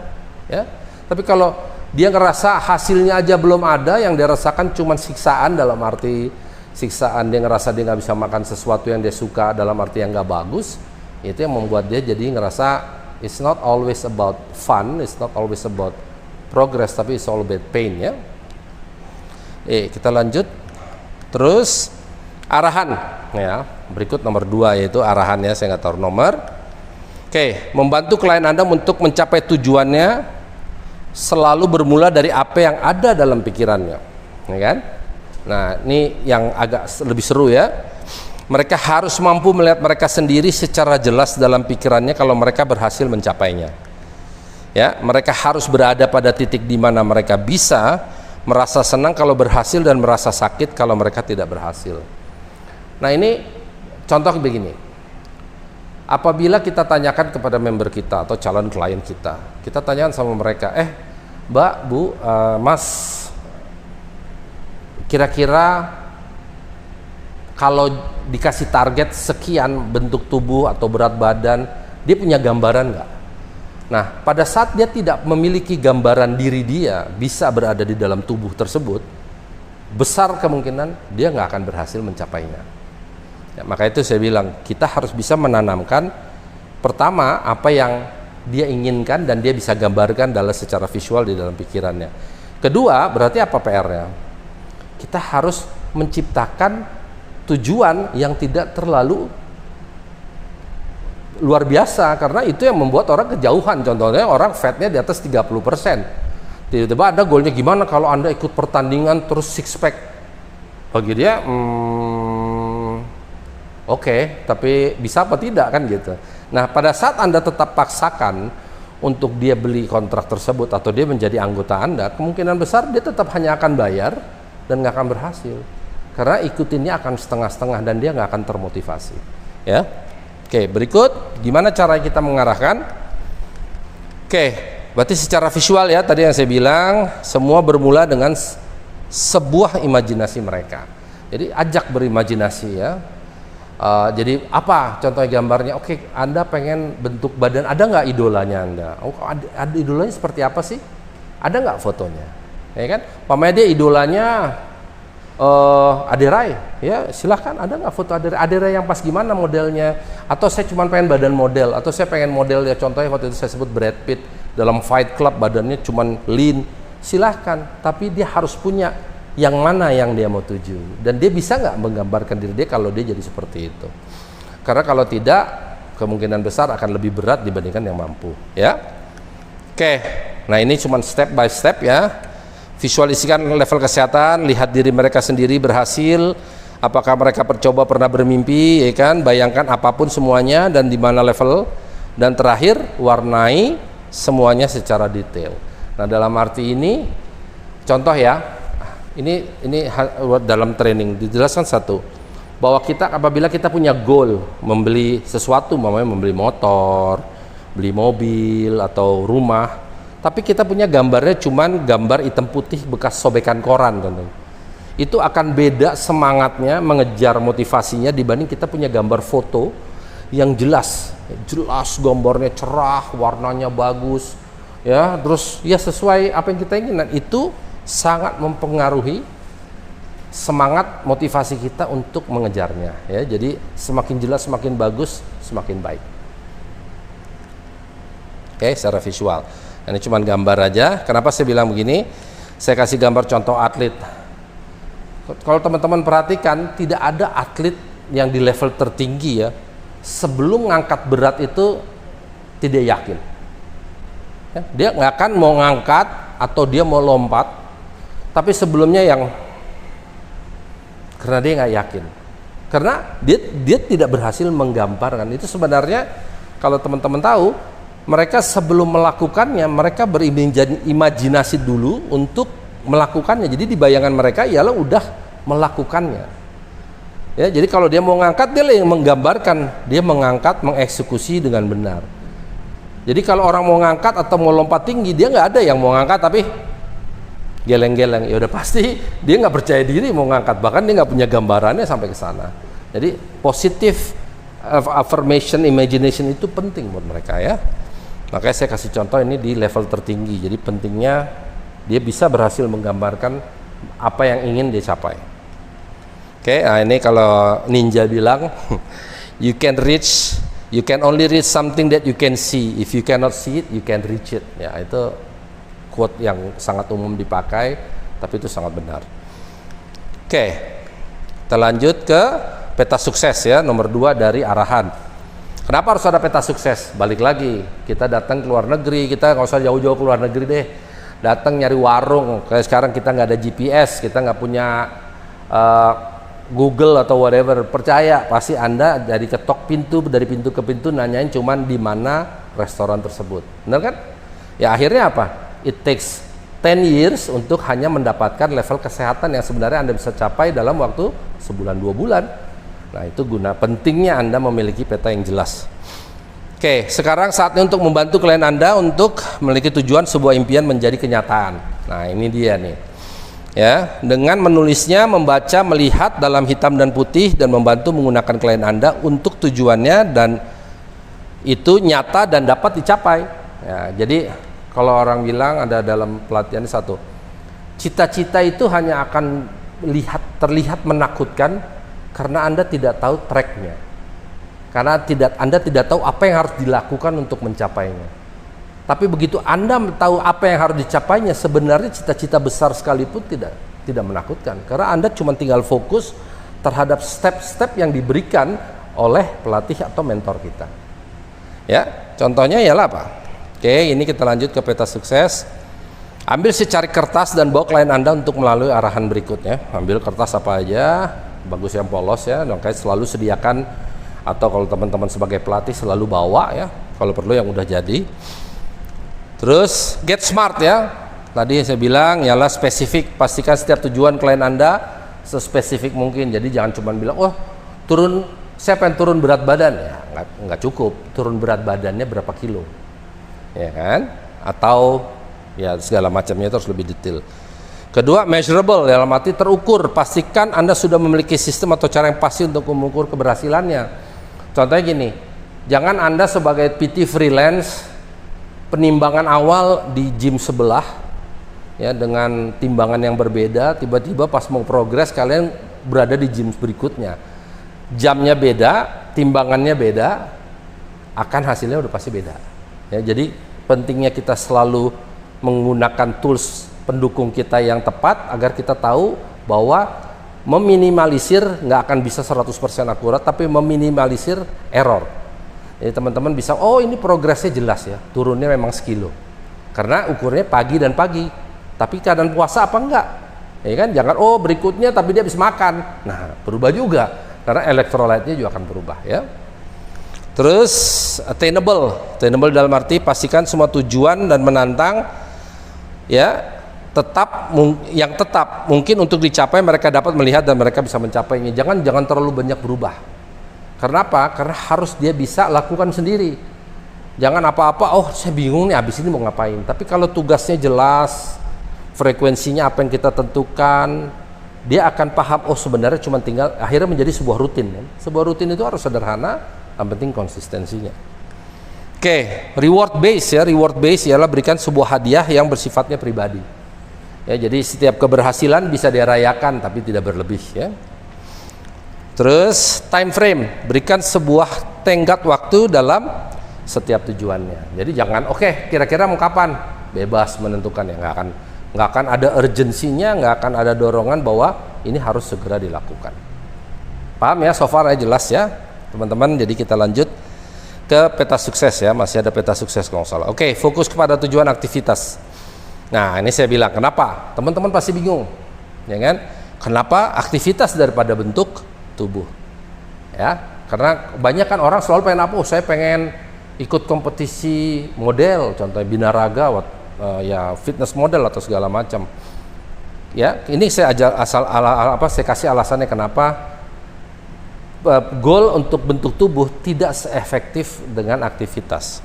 ya. Tapi kalau dia ngerasa hasilnya aja belum ada, yang dia rasakan cuma siksaan, dalam arti siksaan dia ngerasa dia nggak bisa makan sesuatu yang dia suka, dalam arti yang nggak bagus, itu yang membuat dia jadi ngerasa it's not always about fun, it's not always about progress, tapi it's all about pain ya. Kita lanjut terus arahan ya, berikut nomor 2 yaitu arahan ya, saya nggak tahu nomor. Oke, membantu klien Anda untuk mencapai tujuannya selalu bermula dari apa yang ada dalam pikirannya ya kan. Nah ini yang agak lebih seru ya. Mereka harus mampu melihat mereka sendiri secara jelas dalam pikirannya kalau mereka berhasil mencapainya. Ya, mereka harus berada pada titik di mana mereka bisa merasa senang kalau berhasil dan merasa sakit kalau mereka tidak berhasil. Nah, ini contoh begini. Apabila kita tanyakan kepada member kita atau calon klien kita tanyakan sama mereka, Mbak, Bu, Mas, kira-kira kalau dikasih target sekian bentuk tubuh atau berat badan, dia punya gambaran nggak? Nah, pada saat dia tidak memiliki gambaran diri dia bisa berada di dalam tubuh tersebut, besar kemungkinan dia nggak akan berhasil mencapainya. Ya, maka itu saya bilang, kita harus bisa menanamkan pertama apa yang dia inginkan dan dia bisa gambarkan dalam secara visual di dalam pikirannya. Kedua, berarti apa PR-nya? Kita harus menciptakan tujuan yang tidak terlalu luar biasa, karena itu yang membuat orang kejauhan. Contohnya orang fatnya di atas 30%, tiba-tiba ada goalnya gimana kalau Anda ikut pertandingan terus six pack, bagi dia oke, tapi bisa apa tidak kan gitu. Nah pada saat Anda tetap paksakan untuk dia beli kontrak tersebut atau dia menjadi anggota Anda, kemungkinan besar dia tetap hanya akan bayar dan nggak akan berhasil. Karena ikutinnya akan setengah-setengah dan dia nggak akan termotivasi ya. Oke, berikut gimana cara kita mengarahkan. Oke, berarti secara visual ya, tadi yang saya bilang semua bermula dengan sebuah imajinasi mereka. Jadi ajak berimajinasi ya. Jadi apa contohnya gambarnya? Oke, Anda pengen bentuk badan, ada nggak idolanya Anda? Oh, ada idolanya seperti apa sih? Ada nggak fotonya? Ya kan? Pamer dia idolanya Aderai, ya silahkan, ada nggak foto Aderai yang pas gimana modelnya, atau saya cuma pengen badan model, atau saya pengen model ya, contohnya waktu itu saya sebut Brad Pitt dalam Fight Club badannya cuman lean, silahkan, tapi dia harus punya yang mana yang dia mau tuju, dan dia bisa nggak menggambarkan diri dia kalau dia jadi seperti itu. Karena kalau tidak, kemungkinan besar akan lebih berat dibandingkan yang mampu ya. Oke, nah ini cuma step by step ya. Visualisasikan level kesehatan, lihat diri mereka sendiri berhasil, apakah mereka pernah bermimpi, ya kan? Bayangkan apapun semuanya dan di mana level, dan terakhir warnai semuanya secara detail. Nah, dalam arti ini contoh ya, ini dalam training dijelaskan satu, bahwa kita apabila kita punya goal membeli sesuatu, membeli motor, beli mobil atau rumah, tapi kita punya gambarnya cuman gambar hitam putih bekas sobekan koran, teman-teman. Itu akan beda semangatnya mengejar motivasinya dibanding kita punya gambar foto yang jelas gambarnya cerah, warnanya bagus, ya, terus ya sesuai apa yang kita inginkan. Itu sangat mempengaruhi semangat motivasi kita untuk mengejarnya, ya. Jadi semakin jelas, semakin bagus, semakin baik. Oke, secara visual. Ini cuma gambar aja. Kenapa saya bilang begini? Saya kasih gambar contoh atlet. Kalau teman-teman perhatikan, tidak ada atlet yang di level tertinggi ya, sebelum ngangkat berat itu tidak yakin. Ya, dia nggak akan mau ngangkat atau dia mau lompat, tapi sebelumnya karena dia nggak yakin. Karena dia tidak berhasil menggambarkan. Itu sebenarnya kalau teman-teman tahu, mereka sebelum melakukannya, mereka berimajinasi dulu untuk melakukannya. Jadi di bayangan mereka ialah udah melakukannya. Ya, jadi kalau dia mau ngangkat, dia yang menggambarkan, dia mengangkat, mengeksekusi dengan benar. Jadi kalau orang mau ngangkat atau mau lompat tinggi, dia nggak ada yang mau ngangkat tapi geleng-geleng. Ya udah pasti dia nggak percaya diri mau ngangkat, bahkan dia nggak punya gambarannya sampai ke sana. Jadi positif affirmation, imagination itu penting buat mereka ya. Makanya saya kasih contoh ini di level tertinggi. Jadi pentingnya dia bisa berhasil menggambarkan apa yang ingin dia capai. Oke, nah ini kalau ninja bilang you can only reach something that you can see. If you cannot see it, you can reach it. Ya, itu quote yang sangat umum dipakai, tapi itu sangat benar. Oke, kita lanjut ke peta sukses ya, nomor 2 dari arahan. Kenapa harus ada peta sukses? Balik lagi, kita datang ke luar negeri, kita nggak usah jauh-jauh ke luar negeri deh. Datang nyari warung, kayak sekarang kita nggak ada GPS, kita nggak punya Google atau whatever. Percaya, pasti Anda dari ketok pintu, dari pintu ke pintu nanyain cuman di mana restoran tersebut. Benar kan? Ya akhirnya apa? It takes 10 years untuk hanya mendapatkan level kesehatan yang sebenarnya Anda bisa capai dalam waktu sebulan 2 bulan. Nah, itu guna pentingnya Anda memiliki peta yang jelas. Oke, sekarang saatnya untuk membantu klien Anda untuk memiliki tujuan sebuah impian menjadi kenyataan. Nah, ini dia nih. Ya, dengan menulisnya, membaca, melihat dalam hitam dan putih dan membantu menggunakan klien Anda untuk tujuannya dan itu nyata dan dapat dicapai. Ya, jadi kalau orang bilang ada dalam pelatihan satu, cita-cita itu hanya akan terlihat menakutkan karena Anda tidak tahu tracknya, karena Anda tidak tahu apa yang harus dilakukan untuk mencapainya. Tapi begitu Anda tahu apa yang harus dicapainya, sebenarnya cita-cita besar sekalipun tidak menakutkan, karena Anda cuma tinggal fokus terhadap step-step yang diberikan oleh pelatih atau mentor kita. Ya, contohnya ialah apa? Oke, ini kita lanjut ke peta sukses. Ambil secari kertas dan bawa klien Anda untuk melalui arahan berikutnya. Ambil kertas apa aja, bagus yang polos ya, makanya selalu sediakan, atau kalau teman-teman sebagai pelatih selalu bawa ya, kalau perlu yang udah jadi. Terus get smart ya, tadi saya bilang ialah spesifik, pastikan setiap tujuan klien Anda sespesifik mungkin. Jadi jangan cuma bilang, oh saya pengen turun berat badan, ya nggak cukup, turun berat badannya berapa kilo, ya kan, atau ya segala macamnya itu harus lebih detail. Kedua, measurable, dalam arti terukur. Pastikan Anda sudah memiliki sistem atau cara yang pasti untuk mengukur keberhasilannya. Contohnya gini, jangan Anda sebagai PT freelance, penimbangan awal di gym sebelah ya dengan timbangan yang berbeda, tiba-tiba pas mau progres kalian berada di gym berikutnya. Jamnya beda, timbangannya beda, akan hasilnya udah pasti beda. Ya, jadi pentingnya kita selalu menggunakan tools pendukung kita yang tepat agar kita tahu bahwa meminimalisir, nggak akan bisa 100% akurat, tapi meminimalisir error. Jadi teman-teman bisa, oh ini progresnya jelas ya, turunnya memang sekilo karena ukurnya pagi dan pagi, tapi keadaan puasa apa enggak? Ya kan, jangan berikutnya tapi dia habis makan. Nah, berubah juga karena elektrolytnya juga akan berubah ya. Terus attainable dalam arti pastikan semua tujuan dan menantang ya tetap mungkin untuk dicapai, mereka dapat melihat dan mereka bisa mencapainya. Jangan terlalu banyak berubah. Karena apa? Karena harus dia bisa lakukan sendiri. Jangan apa-apa, saya bingung nih habis ini mau ngapain. Tapi kalau tugasnya jelas, frekuensinya apa yang kita tentukan, dia akan paham, sebenarnya cuma tinggal, akhirnya menjadi sebuah rutin. Sebuah rutin itu harus sederhana, yang penting konsistensinya. Oke, reward base ialah berikan sebuah hadiah yang bersifatnya pribadi. Ya, jadi setiap keberhasilan bisa dirayakan tapi tidak berlebih ya. Terus time frame, berikan sebuah tenggat waktu dalam setiap tujuannya. Jadi jangan kira-kira mau kapan, bebas menentukan ya, nggak akan ada urgensinya, nggak akan ada dorongan bahwa ini harus segera dilakukan. Paham ya, so far ya, jelas ya teman-teman. Jadi kita lanjut ke peta sukses ya, masih ada peta sukses kalau nggak salah. Oke, fokus kepada tujuan aktivitas. Nah, ini saya bilang kenapa, teman-teman pasti bingung ya kan, kenapa aktivitas daripada bentuk tubuh ya, karena banyak kan orang selalu pengen saya pengen ikut kompetisi model, contohnya binaraga, ya fitness model atau segala macam ya. Ini saya saya kasih alasannya kenapa goal untuk bentuk tubuh tidak seefektif dengan aktivitas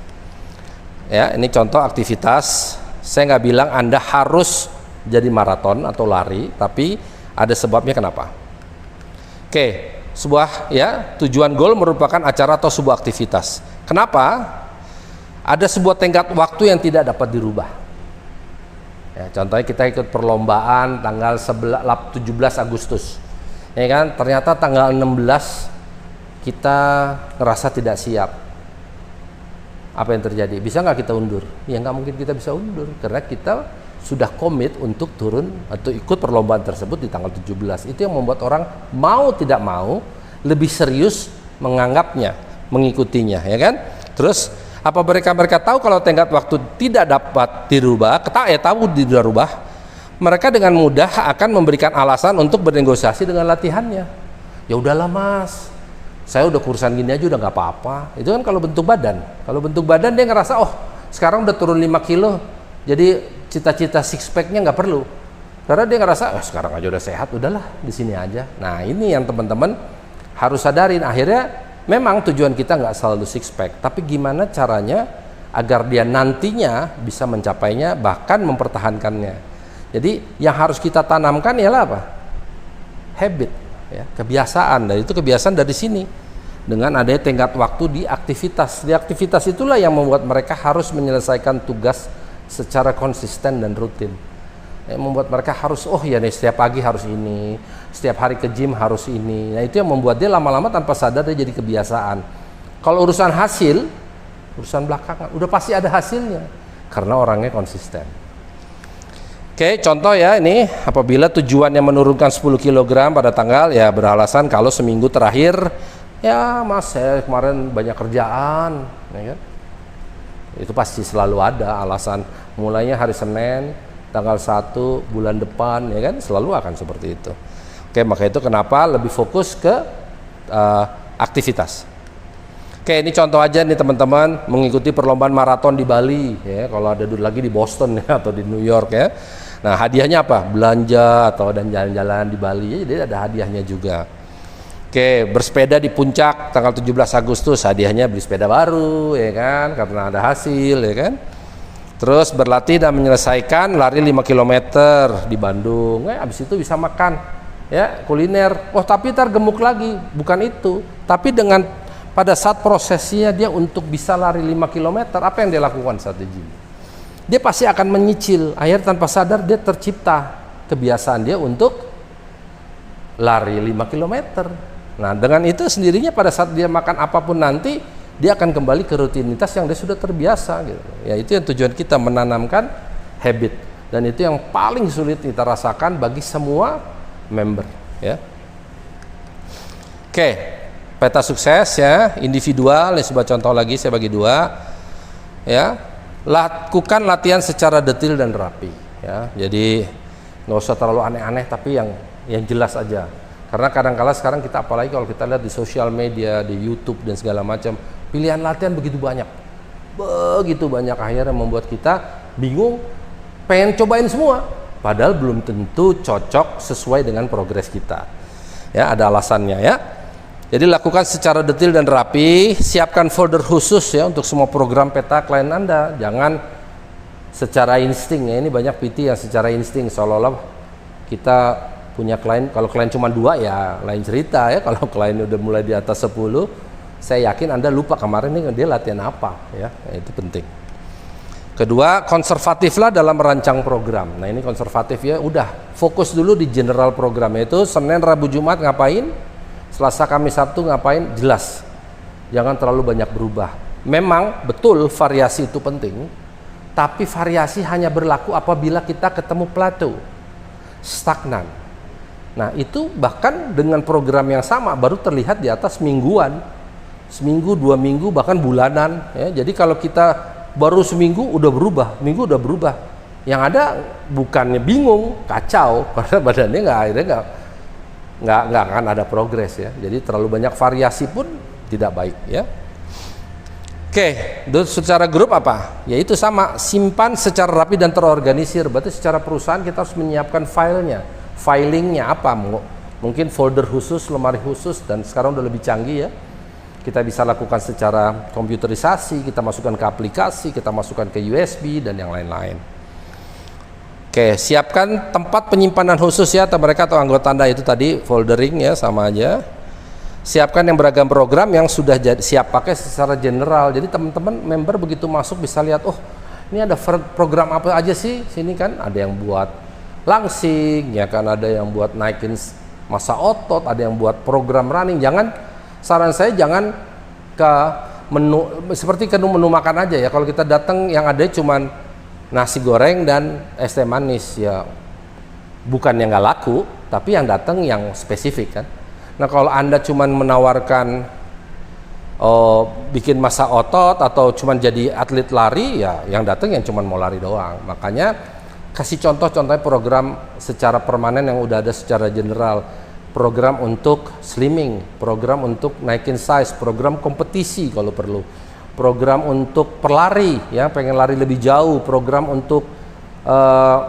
ya. Ini contoh aktivitas, saya nggak bilang Anda harus jadi maraton atau lari, tapi ada sebabnya kenapa. Oke, sebuah ya tujuan goal merupakan acara atau sebuah aktivitas. Kenapa? Ada sebuah tenggat waktu yang tidak dapat dirubah. Ya, contohnya kita ikut perlombaan tanggal 17 Agustus. Ya kan, ternyata tanggal 16 kita ngerasa tidak siap. Apa yang terjadi? Bisa nggak kita undur? Ya nggak mungkin kita bisa undur karena kita sudah komit untuk turun atau ikut perlombaan tersebut di tanggal 17. Itu yang membuat orang mau tidak mau lebih serius menganggapnya, mengikutinya, ya kan? Terus apa mereka tahu kalau tenggat waktu tidak dapat dirubah, tahu tidak dirubah, mereka dengan mudah akan memberikan alasan untuk bernegosiasi dengan latihannya. Ya udahlah mas, saya udah kursan gini aja udah nggak apa-apa. Itu kan kalau bentuk badan. Kalau bentuk badan dia ngerasa sekarang udah turun 5 kilo, jadi cita-cita six pack-nya nggak perlu, karena dia ngerasa sekarang aja udah sehat, udahlah di sini aja. Nah ini yang teman-teman harus sadarin. Akhirnya memang tujuan kita nggak selalu six pack, tapi gimana caranya agar dia nantinya bisa mencapainya, bahkan mempertahankannya. Jadi yang harus kita tanamkan ialah apa? Habit ya, kebiasaan. Dan itu kebiasaan dari sini dengan adanya tenggat waktu di aktivitas. Di aktivitas itulah yang membuat mereka harus menyelesaikan tugas secara konsisten dan rutin. Membuat mereka harus nih setiap pagi harus ini, setiap hari ke gym harus ini. Nah itu yang membuat dia lama-lama tanpa sadar dia jadi kebiasaan. Kalau urusan hasil, urusan belakangan, udah pasti ada hasilnya karena orangnya konsisten. Oke, contoh ya, ini apabila tujuannya menurunkan 10 kg pada tanggal, ya beralasan kalau seminggu terakhir ya mas saya kemarin banyak kerjaan, ya kan? Itu pasti selalu ada alasan. Mulainya hari Senin tanggal 1 bulan depan, ya kan, selalu akan seperti itu. Oke, maka itu kenapa lebih fokus ke aktivitas. Oke, ini contoh aja nih teman-teman, mengikuti perlombaan maraton di Bali ya, kalau ada lagi di Boston ya, atau di New York ya. Nah hadiahnya apa? Belanja atau dan jalan-jalan di Bali ya, jadi ada hadiahnya juga. Oke, bersepeda di puncak tanggal 17 Agustus, hadiahnya beli sepeda baru ya kan, karena ada hasil ya kan. Terus berlatih dan menyelesaikan lari 5 km di Bandung, abis itu bisa makan ya, kuliner. Tapi ntar gemuk lagi, bukan itu. Tapi dengan pada saat prosesnya dia untuk bisa lari 5 km, apa yang dia lakukan saat di gym? Dia pasti akan menyicil, akhirnya tanpa sadar dia tercipta kebiasaan dia untuk lari 5 km. Nah dengan itu sendirinya pada saat dia makan apapun nanti, dia akan kembali ke rutinitas yang dia sudah terbiasa gitu. Ya itu yang tujuan kita, menanamkan habit, dan itu yang paling sulit kita rasakan bagi semua member ya. Oke, peta sukses ya, individual, ini sebuah contoh lagi saya bagi dua ya. Lakukan latihan secara detail dan rapi ya. Jadi nggak usah terlalu aneh-aneh, tapi yang jelas aja. Karena kadang-kala sekarang kita, apalagi kalau kita lihat di sosial media, di YouTube dan segala macam, pilihan latihan begitu banyak, akhirnya membuat kita bingung, pengen cobain semua, padahal belum tentu cocok sesuai dengan progres kita. Ya, ada alasannya ya. Jadi lakukan secara detail dan rapi, siapkan folder khusus ya untuk semua program peta klien Anda. Jangan secara insting ya, ini banyak PT yang secara insting, seolah-olah kita punya klien, kalau klien cuma 2 ya lain cerita ya. Kalau klien udah mulai di atas 10, saya yakin Anda lupa kemarin nih dia latihan apa ya, itu penting. Kedua, konservatiflah dalam merancang program. Nah ini konservatif ya, udah fokus dulu di general program, yaitu Senin, Rabu, Jumat ngapain, Selasa, Kamis, Sabtu ngapain, jelas. Jangan terlalu banyak berubah. Memang betul variasi itu penting, tapi variasi hanya berlaku apabila kita ketemu plateau, stagnan. Nah itu bahkan dengan program yang sama baru terlihat di atas mingguan, seminggu, 2 minggu, bahkan bulanan ya. Jadi kalau kita baru seminggu udah berubah, minggu udah berubah, yang ada bukannya bingung, kacau, karena badannya nggak akan ada progres ya. Jadi terlalu banyak variasi pun tidak baik ya. Oke, secara grup apa? Yaitu sama, simpan secara rapi dan terorganisir. Berarti secara perusahaan kita harus menyiapkan filingnya apa? Mungkin folder khusus, lemari khusus, dan sekarang udah lebih canggih ya. Kita bisa lakukan secara komputerisasi, kita masukkan ke aplikasi, kita masukkan ke USB dan yang lain-lain. Oke, siapkan tempat penyimpanan khusus ya, atau mereka atau anggota Anda itu tadi foldering ya, sama aja. Siapkan yang beragam program yang sudah siap pakai secara general. Jadi teman-teman member begitu masuk bisa lihat, oh ini ada program apa aja sih sini kan, ada yang buat langsing ya kan, ada yang buat naikin massa otot, ada yang buat program running. Saran saya jangan ke menu seperti ke menu makan aja ya. Kalau kita datang yang ada cuman nasi goreng dan es teh manis ya, bukan yang nggak laku, tapi yang datang yang spesifik kan. Nah kalau Anda cuman menawarkan bikin massa otot atau cuman jadi atlet lari ya, yang datang yang cuman mau lari doang. Makanya kasih contoh-contohnya program secara permanen yang udah ada secara general, program untuk slimming, program untuk naikin size, program kompetisi kalau perlu, program untuk pelari ya, pengen lari lebih jauh, program untuk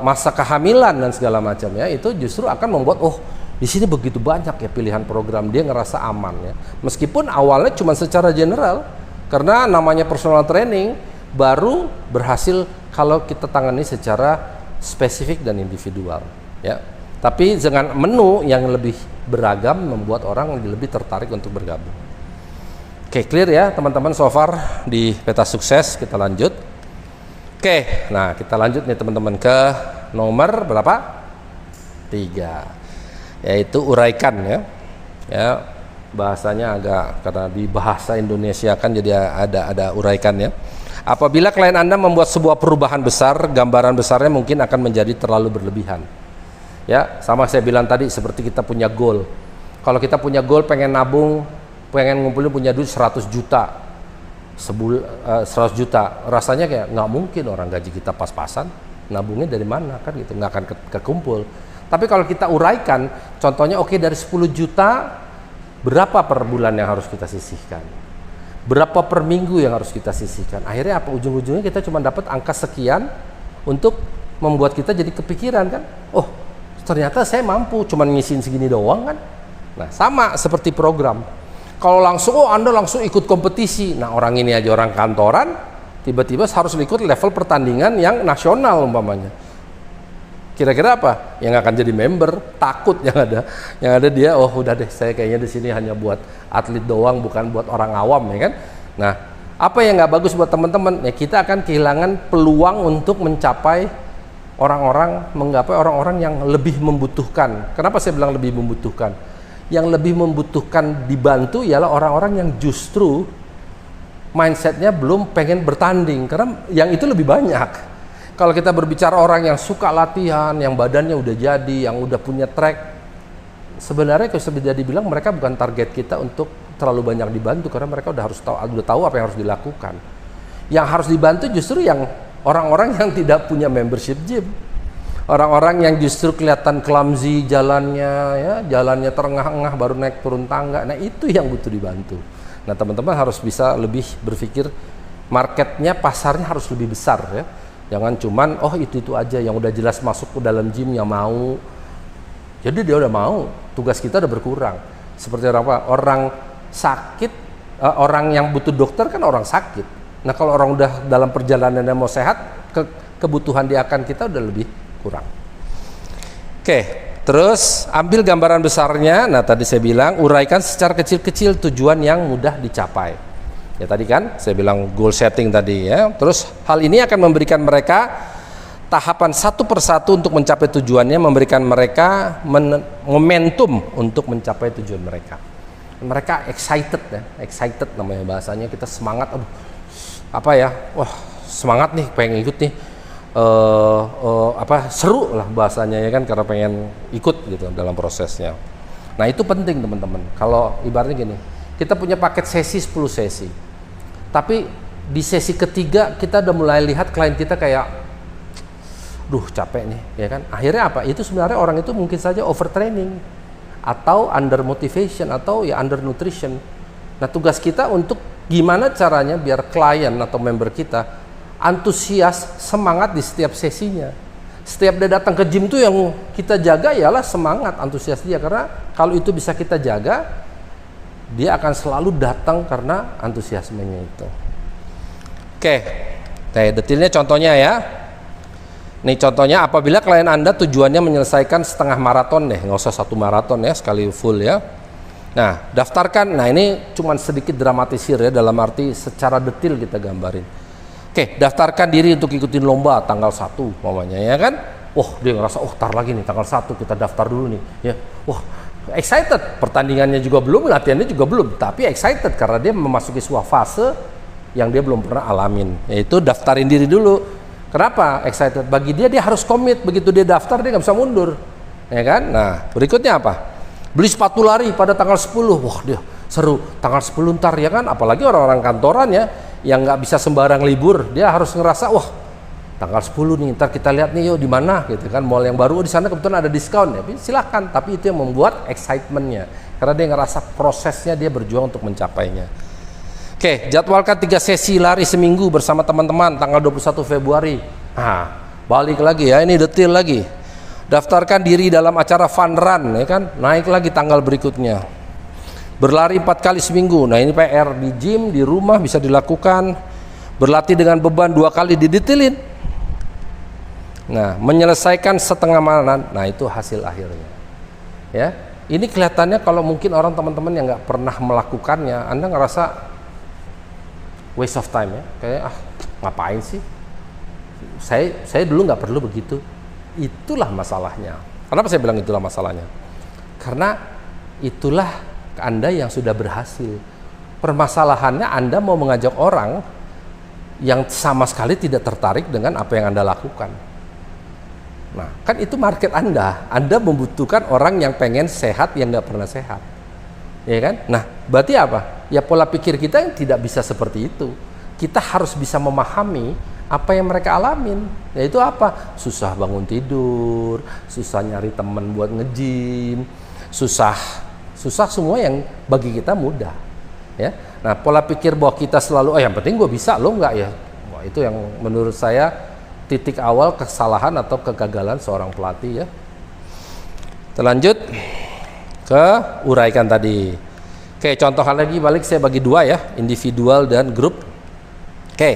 masa kehamilan dan segala macam ya. Itu justru akan membuat di sini begitu banyak ya pilihan program, dia ngerasa aman ya. Meskipun awalnya cuma secara general, karena namanya personal training baru berhasil kalau kita tangani secara spesifik dan individual ya. Tapi dengan menu yang lebih beragam membuat orang lebih tertarik untuk bergabung. Oke, clear ya teman-teman so far di peta sukses. Kita lanjut. Oke, nah kita lanjut nih teman-teman ke nomor berapa? 3, yaitu uraikan ya. Ya, bahasanya agak, karena di bahasa Indonesia kan jadi ada uraikan ya. Apabila klien Anda membuat sebuah perubahan besar, gambaran besarnya mungkin akan menjadi terlalu berlebihan. Ya, sama saya bilang tadi, seperti kita punya goal. Kalau kita punya goal pengen nabung, pengen ngumpulin punya duit 100 juta 100 juta, rasanya kayak nggak mungkin, orang gaji kita pas-pasan, nabungnya dari mana kan gitu, nggak akan kekumpul. Tapi kalau kita uraikan, contohnya dari 10 juta berapa per bulan yang harus kita sisihkan, berapa per minggu yang harus kita sisihkan, akhirnya apa, ujung-ujungnya kita cuma dapat angka sekian untuk membuat kita jadi kepikiran kan, ternyata saya mampu cuma ngisiin segini doang kan. Nah sama seperti program, kalau langsung Anda langsung ikut kompetisi, nah orang ini aja orang kantoran tiba-tiba harus ikut level pertandingan yang nasional umpamanya, kira-kira apa yang akan jadi member? Takut. Yang ada dia, udah deh saya kayaknya di sini hanya buat atlet doang, bukan buat orang awam ya kan. Nah apa yang nggak bagus buat teman-teman ya, kita akan kehilangan peluang untuk menggapai orang-orang yang lebih membutuhkan. Kenapa saya bilang lebih membutuhkan? Yang lebih membutuhkan dibantu ialah orang-orang yang justru mindsetnya belum pengen bertanding, karena yang itu lebih banyak. Kalau kita berbicara orang yang suka latihan, yang badannya udah jadi, yang udah punya track, sebenarnya kalau sudah dibilang mereka bukan target kita untuk terlalu banyak dibantu, karena mereka udah tahu apa yang harus dilakukan. Yang harus dibantu justru yang orang-orang yang tidak punya membership gym. Orang-orang yang justru kelihatan clumsy jalannya, ya, jalannya terengah-engah baru naik turun tangga. Nah, itu yang butuh dibantu. Nah, teman-teman harus bisa lebih berpikir marketnya, pasarnya harus lebih besar ya. Jangan cuman oh itu aja yang udah jelas masuk ke dalam gym yang mau. Jadi dia udah mau, tugas kita udah berkurang. Seperti apa? Orang sakit, orang yang butuh dokter kan orang sakit. Nah, kalau orang udah dalam perjalanan yang mau sehat, kebutuhan dia akan kita udah lebih kurang. Oke, terus ambil gambaran besarnya. Nah, tadi saya bilang uraikan secara kecil-kecil tujuan yang mudah dicapai. Ya tadi kan saya bilang goal setting tadi ya. Terus hal ini akan memberikan mereka tahapan satu persatu untuk mencapai tujuannya, memberikan mereka momentum untuk mencapai tujuan mereka. Mereka excited ya, excited namanya bahasanya, kita semangat, aduh apa ya, wah semangat nih pengen ikut nih. Seru lah bahasanya ya kan, karena pengen ikut gitu dalam prosesnya. Nah, itu penting teman-teman. Kalau ibaratnya gini, kita punya paket sesi 10 sesi, tapi di sesi ketiga kita udah mulai lihat klien kita kayak duh capek nih ya kan. Akhirnya apa? Itu sebenarnya orang itu mungkin saja overtraining atau under motivation atau ya under nutrition. Nah, tugas kita untuk gimana caranya biar klien atau member kita antusias, semangat di setiap sesinya. Setiap dia datang ke gym tuh yang kita jaga ialah semangat, antusias dia, karena kalau itu bisa kita jaga, dia akan selalu datang karena antusiasmenya itu. Oke, detailnya contohnya ya. Nih contohnya, apabila klien Anda tujuannya menyelesaikan setengah maraton deh, nggak usah 1 maraton ya, sekali full ya. Nah, daftarkan. Nah, ini cuman sedikit dramatisir ya, dalam arti secara detail kita gambarin. Oke, daftarkan diri untuk ikutin lomba tanggal 1 mamanya ya kan. Wah, dia ngerasa tar lagi nih tanggal 1 kita daftar dulu nih ya. Wah, excited. Pertandingannya juga belum, latihannya juga belum, tapi excited karena dia memasuki sebuah fase yang dia belum pernah alamin, yaitu daftarin diri dulu. Kenapa excited? Bagi dia harus komit, begitu dia daftar dia nggak bisa mundur ya kan. Nah, berikutnya apa? Beli sepatu lari pada tanggal 10. Wah, dia seru, tanggal 10 ntar ya kan. Apalagi orang-orang kantoran ya yang nggak bisa sembarang libur, dia harus ngerasa wah tanggal 10 nih, ntar kita lihat nih yuk di mana gitu kan, mall yang baru, di sana kebetulan ada diskon ya, silahkan. Tapi itu yang membuat excitementnya, karena dia ngerasa prosesnya dia berjuang untuk mencapainya. Oke, jadwalkan 3 sesi lari seminggu bersama teman-teman tanggal 21 Februari. Nah, balik lagi ya, ini detail lagi. Daftarkan diri dalam acara fun run ya kan, naik lagi tanggal berikutnya. Berlari 4 kali seminggu. Nah, ini PR di gym, di rumah bisa dilakukan. Berlatih dengan beban 2 kali didetailin. Nah, menyelesaikan setengah maraton. Nah, itu hasil akhirnya. Ya, ini kelihatannya kalau mungkin orang teman-teman yang nggak pernah melakukannya, Anda ngerasa waste of time ya. Kayak ngapain sih? Saya dulu nggak perlu begitu. Itulah masalahnya. Kenapa saya bilang itulah masalahnya? Karena itulah Anda yang sudah berhasil. Permasalahannya Anda mau mengajak orang yang sama sekali tidak tertarik dengan apa yang Anda lakukan. Nah, kan itu market Anda. Anda membutuhkan orang yang pengen sehat, yang nggak pernah sehat, ya kan? Nah, berarti apa? Ya pola pikir kita yang tidak bisa seperti itu. Kita harus bisa memahami apa yang mereka alamin. Yaitu apa? Susah bangun tidur, susah nyari teman buat nge-gym, susah semua yang bagi kita mudah ya. Nah, pola pikir bahwa kita selalu yang penting gue bisa, lo enggak ya. Wah, itu yang menurut saya titik awal kesalahan atau kegagalan seorang pelatih ya. Kita lanjut ke uraikan tadi. Oke, contoh lagi, balik saya bagi 2 ya, individual dan grup. Oke,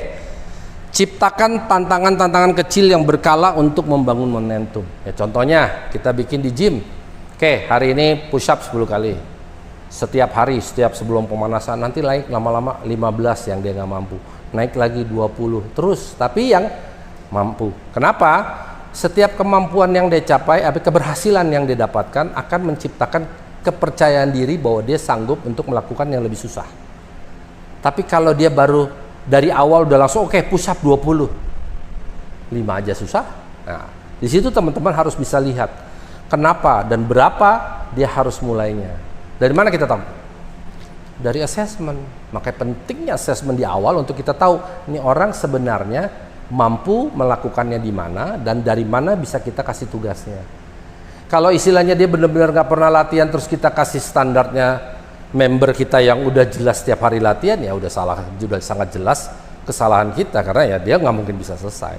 ciptakan tantangan-tantangan kecil yang berkala untuk membangun momentum ya. Contohnya kita bikin di gym. Oke, hari ini push up 10 kali. Setiap hari, setiap sebelum pemanasan, nanti naik lama-lama 15 yang dia nggak mampu. Naik lagi 20, terus. Tapi yang mampu. Kenapa? Setiap kemampuan yang dia capai, keberhasilan yang dia dapatkan akan menciptakan kepercayaan diri bahwa dia sanggup untuk melakukan yang lebih susah. Tapi kalau dia baru dari awal udah langsung oke, push up 20. 5 aja susah. Nah, di situ teman-teman harus bisa lihat kenapa dan berapa dia harus mulainya. Dari mana kita tahu? Dari assessment. Makanya pentingnya assessment di awal untuk kita tahu ini orang sebenarnya mampu melakukannya di mana dan dari mana bisa kita kasih tugasnya. Kalau istilahnya dia benar-benar nggak pernah latihan terus kita kasih standarnya member kita yang udah jelas setiap hari latihan, ya udah salah, sudah sangat jelas kesalahan kita karena ya dia nggak mungkin bisa selesai.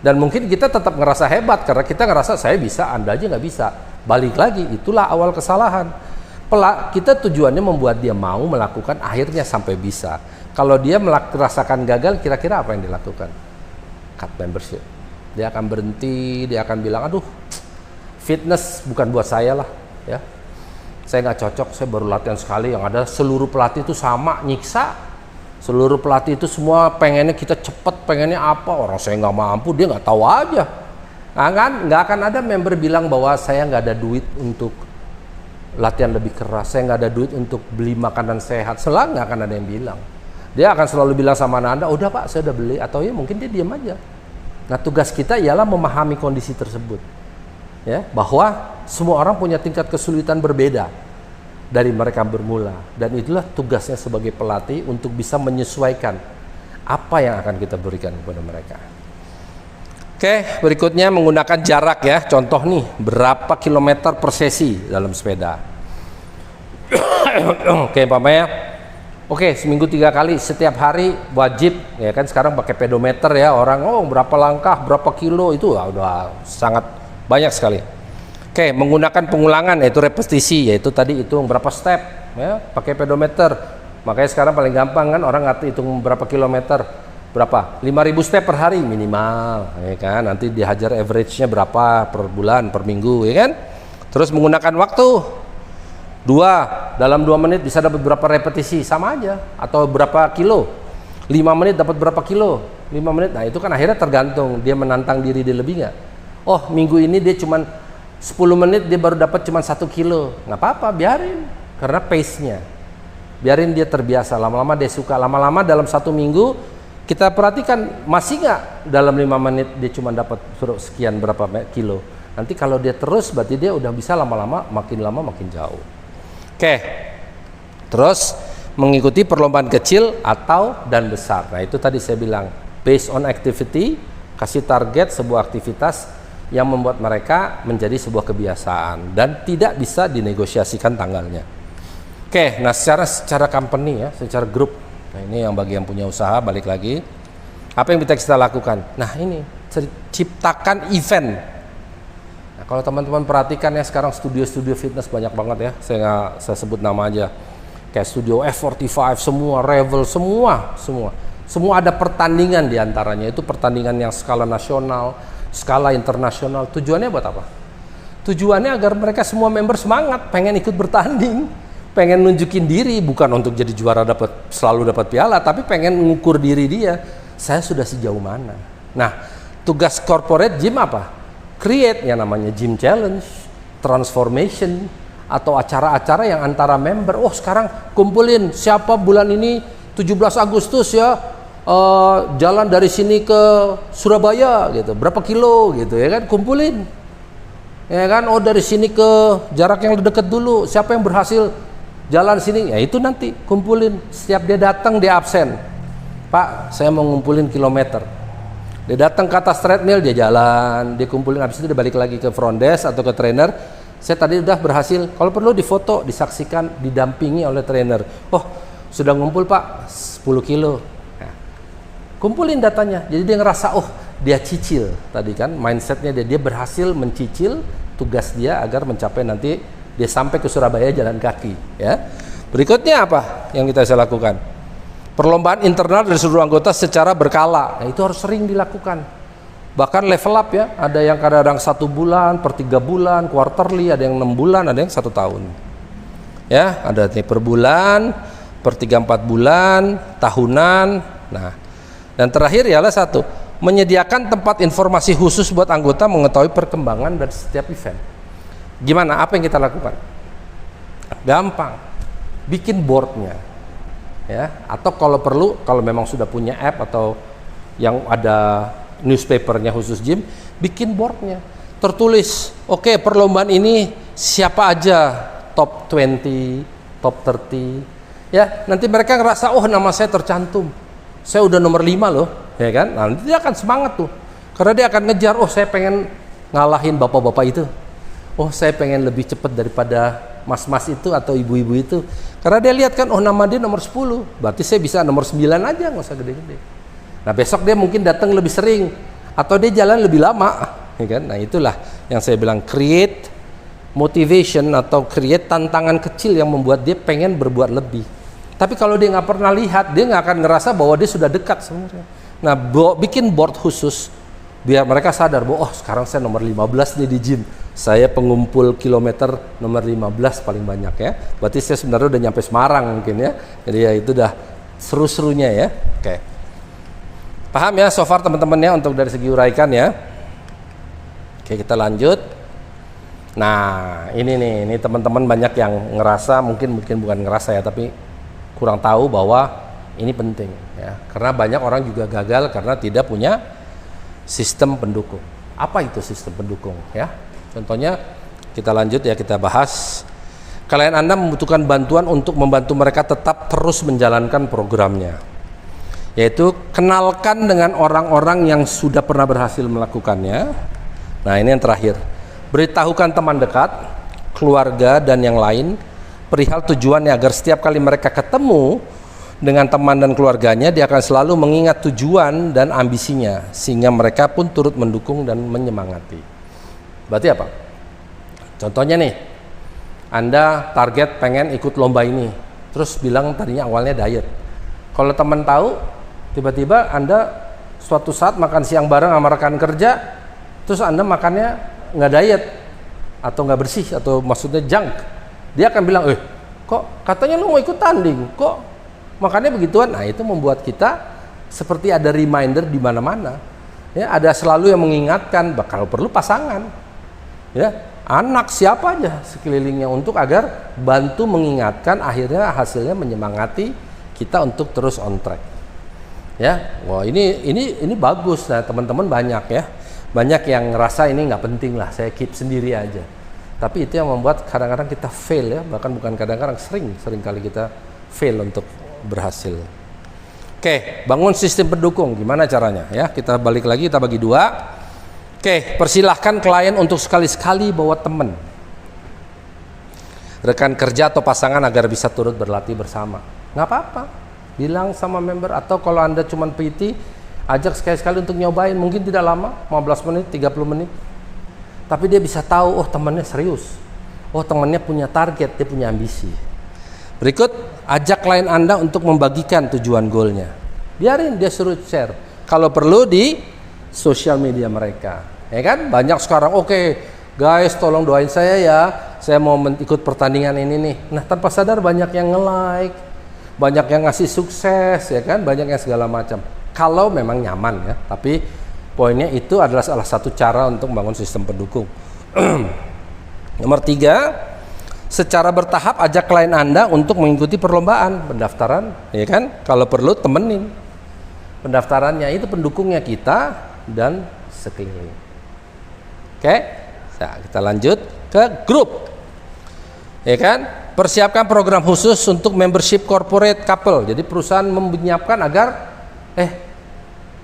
Dan mungkin kita tetap ngerasa hebat karena kita ngerasa saya bisa, Anda aja nggak bisa. Balik lagi, itulah awal kesalahan. Kita tujuannya membuat dia mau melakukan, akhirnya sampai bisa. Kalau dia merasakan gagal, kira-kira apa yang dilakukan? Cut membership. Dia akan berhenti, dia akan bilang, aduh, fitness bukan buat saya lah, ya. Saya nggak cocok, saya baru latihan sekali. Yang ada seluruh pelatih itu sama, nyiksa. Seluruh pelatih itu semua pengennya kita cepet, pengennya apa? Orang saya nggak mampu, dia nggak tahu aja. Nah, kan nggak akan ada member bilang bahwa saya nggak ada duit untuk latihan lebih keras, saya nggak ada duit untuk beli makanan sehat. Selalu nggak akan ada yang bilang. Dia akan selalu bilang sama Anda, udah Pak, saya udah beli. Atau ya mungkin dia diam aja. Nah, tugas kita ialah memahami kondisi tersebut. Ya, bahwa semua orang punya tingkat kesulitan berbeda dari mereka bermula, dan itulah tugasnya sebagai pelatih untuk bisa menyesuaikan apa yang akan kita berikan kepada mereka. Oke, berikutnya menggunakan jarak ya. Contoh nih, berapa kilometer per sesi dalam sepeda. Oke, umpamanya oke, seminggu 3 kali, setiap hari wajib ya kan. Sekarang pakai pedometer ya, orang berapa langkah, berapa kilo, itu udah sangat banyak sekali. Oke, menggunakan pengulangan yaitu repetisi, yaitu tadi hitung berapa step ya, pakai pedometer. Makanya sekarang paling gampang kan orang ngerti hitung berapa kilometer, berapa 5.000 step per hari minimal ya kan. Nanti dihajar average-nya berapa per bulan, per minggu ya kan. Terus menggunakan waktu 2, dalam 2 menit bisa dapat berapa repetisi, sama aja. Atau berapa kilo, 5 menit dapat berapa kilo, 5 menit. Nah itu kan akhirnya tergantung dia menantang diri dia lebih nggak. Oh, minggu ini dia cuman 10 menit dia baru dapat cuman 1 kilo. Nggak apa-apa, biarin. Karena pace-nya. Biarin dia terbiasa, lama-lama dia suka. Lama-lama dalam 1 minggu kita perhatikan masih nggak dalam 5 menit dia cuma dapat sekian berapa kilo. Nanti kalau dia terus berarti dia udah bisa lama-lama makin jauh. Oke. Terus mengikuti perlombaan kecil atau dan besar. Nah, itu tadi saya bilang based on activity, kasih target sebuah aktivitas yang membuat mereka menjadi sebuah kebiasaan dan tidak bisa dinegosiasikan tanggalnya. Oke, nah secara company ya, secara grup. Nah, ini yang bagi yang punya usaha, balik lagi. Apa yang kita lakukan? Nah, ini ciptakan event. Nah, kalau teman-teman perhatikan ya, sekarang studio-studio fitness banyak banget ya. Saya sebut nama aja. Kayak studio F45 semua, Revel semua ada pertandingan diantaranya. Itu pertandingan yang skala nasional, skala internasional. Tujuannya buat apa? Tujuannya agar mereka semua member semangat, pengen ikut bertanding, pengen nunjukin diri, bukan untuk jadi juara selalu dapat piala, tapi pengen mengukur diri dia, saya sudah sejauh mana. Nah, tugas corporate gym apa? Create yang namanya gym challenge, transformation, atau acara-acara yang antara member. Oh, sekarang kumpulin siapa bulan ini 17 Agustus ya, jalan dari sini ke Surabaya gitu, berapa kilo gitu ya kan, kumpulin ya kan. Oh, dari sini ke jarak yang dekat dulu, siapa yang berhasil jalan sini, ya itu nanti kumpulin. Setiap dia datang dia absen, Pak saya mau ngumpulin kilometer. Dia datang ke atas treadmill, dia jalan, dia kumpulin, habis itu dia balik lagi ke front desk atau ke trainer. Saya tadi udah berhasil, kalau perlu difoto, disaksikan, didampingi oleh trainer. Oh, sudah ngumpul Pak 10 kilo. Kumpulin datanya, jadi dia ngerasa oh dia cicil tadi kan, mindsetnya dia berhasil mencicil tugas dia agar mencapai nanti dia sampai ke Surabaya jalan kaki ya. Berikutnya apa yang kita bisa lakukan? Perlombaan internal dari seluruh anggota secara berkala. Nah, itu harus sering dilakukan. Bahkan level up ya, ada yang kadang-kadang 1 bulan, per 3 bulan, quarterly, ada yang 6 bulan, ada yang 1 tahun. Ya, ada nih per bulan, per 3-4 bulan, tahunan. Nah, dan terakhir ialah 1, menyediakan tempat informasi khusus buat anggota mengetahui perkembangan dari setiap event. Gimana? Apa yang kita lakukan? Gampang, bikin boardnya, ya. Atau kalau perlu, kalau memang sudah punya app atau yang ada newspapernya khusus gym, bikin boardnya. Tertulis, oke, perlombaan ini siapa aja top 20, top 30, ya. Nanti mereka ngerasa, oh nama saya tercantum. Saya udah nomor 5 loh ya kan? Nah, nanti dia akan semangat tuh, karena dia akan ngejar, oh saya pengen ngalahin bapak-bapak itu, oh saya pengen lebih cepat daripada mas-mas itu atau ibu-ibu itu, karena dia lihat kan, oh nama dia nomor 10, berarti saya bisa nomor 9 aja, nggak usah gede-gede. Nah besok dia mungkin datang lebih sering, atau dia jalan lebih lama, ya kan? Nah itulah yang saya bilang, create motivation atau create tantangan kecil yang membuat dia pengen berbuat lebih. Tapi kalau dia nggak pernah lihat, dia nggak akan ngerasa bahwa dia sudah dekat sebenarnya. Nah bikin board khusus biar mereka sadar bahwa oh sekarang saya nomor 15 nih di gym, saya pengumpul kilometer nomor 15 paling banyak ya, berarti saya sebenarnya udah nyampe Semarang mungkin ya. Jadi ya itu udah seru-serunya ya. Oke, paham ya so far teman-teman ya untuk dari segi uraikan ya. Oke, kita lanjut. Nah ini nih, ini teman-teman banyak yang ngerasa, mungkin bukan ngerasa ya, tapi kurang tahu bahwa ini penting ya, karena banyak orang juga gagal karena tidak punya sistem pendukung. Apa itu sistem pendukung ya? Contohnya kita lanjut ya, kita bahas. Klien Anda membutuhkan bantuan untuk membantu mereka tetap terus menjalankan programnya, yaitu kenalkan dengan orang-orang yang sudah pernah berhasil melakukannya. Nah ini yang terakhir, beritahukan teman dekat, keluarga dan yang lain perihal tujuannya, agar setiap kali mereka ketemu dengan teman dan keluarganya, dia akan selalu mengingat tujuan dan ambisinya, sehingga mereka pun turut mendukung dan menyemangati. Berarti apa? Contohnya nih, Anda target pengen ikut lomba ini, terus bilang tadinya awalnya diet. Kalau teman tahu, tiba-tiba Anda suatu saat makan siang bareng sama rekan kerja, terus Anda makannya nggak diet atau nggak bersih, atau maksudnya junk, dia akan bilang, kok katanya lu mau ikut tanding, kok makannya begituan. Nah itu membuat kita seperti ada reminder di mana-mana ya, ada selalu yang mengingatkan, kalau perlu pasangan ya, anak, siapa aja sekelilingnya, untuk agar bantu mengingatkan, akhirnya hasilnya menyemangati kita untuk terus on track ya. Wah ini bagus. Nah teman-teman banyak ya, banyak yang ngerasa ini nggak penting lah, saya keep sendiri aja. Tapi itu yang membuat kadang-kadang kita fail ya, bahkan bukan kadang-kadang, sering kali kita fail untuk berhasil. Oke, bangun sistem pendukung, gimana caranya ya? Kita balik lagi, kita bagi dua. Oke, persilahkan klien untuk sekali-sekali bawa teman, rekan kerja atau pasangan agar bisa turut berlatih bersama. Nggak apa-apa, bilang sama member, atau kalau Anda cuma PT, ajak sekali-sekali untuk nyobain, mungkin tidak lama, 15 menit, 30 menit. Tapi dia bisa tahu, oh temannya serius, oh temannya punya target, dia punya ambisi. Berikut, ajak klien Anda untuk membagikan tujuan goalnya. Biarin dia suruh share, kalau perlu di sosial media mereka, ya kan? Banyak sekarang, oke, guys tolong doain saya ya, saya mau ikut pertandingan ini nih. Nah tanpa sadar banyak yang nge-like, banyak yang ngasih sukses, ya kan? Banyak yang segala macam. Kalau memang nyaman ya, tapi poinnya itu adalah salah satu cara untuk membangun sistem pendukung. Nomor 3, secara bertahap ajak klien Anda untuk mengikuti perlombaan, pendaftaran, ya kan? Kalau perlu temenin pendaftarannya, itu pendukungnya kita dan sekeliling. Oke, nah, kita lanjut ke grup, ya kan? Persiapkan program khusus untuk membership corporate couple. Jadi perusahaan menyiapkan agar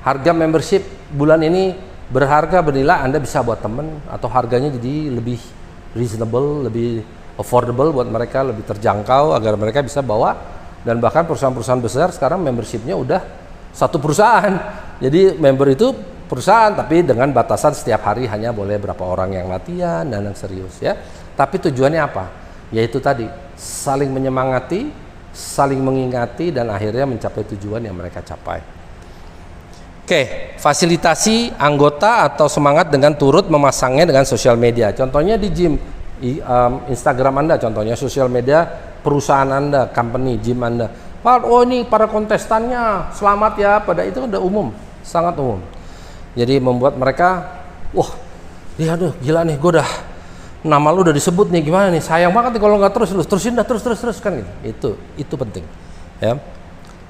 harga membership bulan ini berharga, bernilai, Anda bisa buat temen, atau harganya jadi lebih reasonable, lebih affordable buat mereka, lebih terjangkau, agar mereka bisa bawa. Dan bahkan perusahaan-perusahaan besar sekarang membershipnya udah satu perusahaan, jadi member itu perusahaan, tapi dengan batasan setiap hari hanya boleh berapa orang yang latihan dan yang serius ya. Tapi tujuannya apa? Yaitu tadi, saling menyemangati, saling mengingati, dan akhirnya mencapai tujuan yang mereka capai. Oke, fasilitasi anggota atau semangat dengan turut memasangnya dengan sosial media. Contohnya di gym, Instagram Anda, contohnya sosial media perusahaan Anda, company, gym Anda. Oh ini para kontestannya, selamat ya, pada itu udah umum, sangat umum. Jadi membuat mereka, wah, ya aduh gila nih, gue udah, nama lu udah disebut nih, gimana nih, sayang banget nih kalau nggak terusin dah, terus kan gitu. Itu penting ya.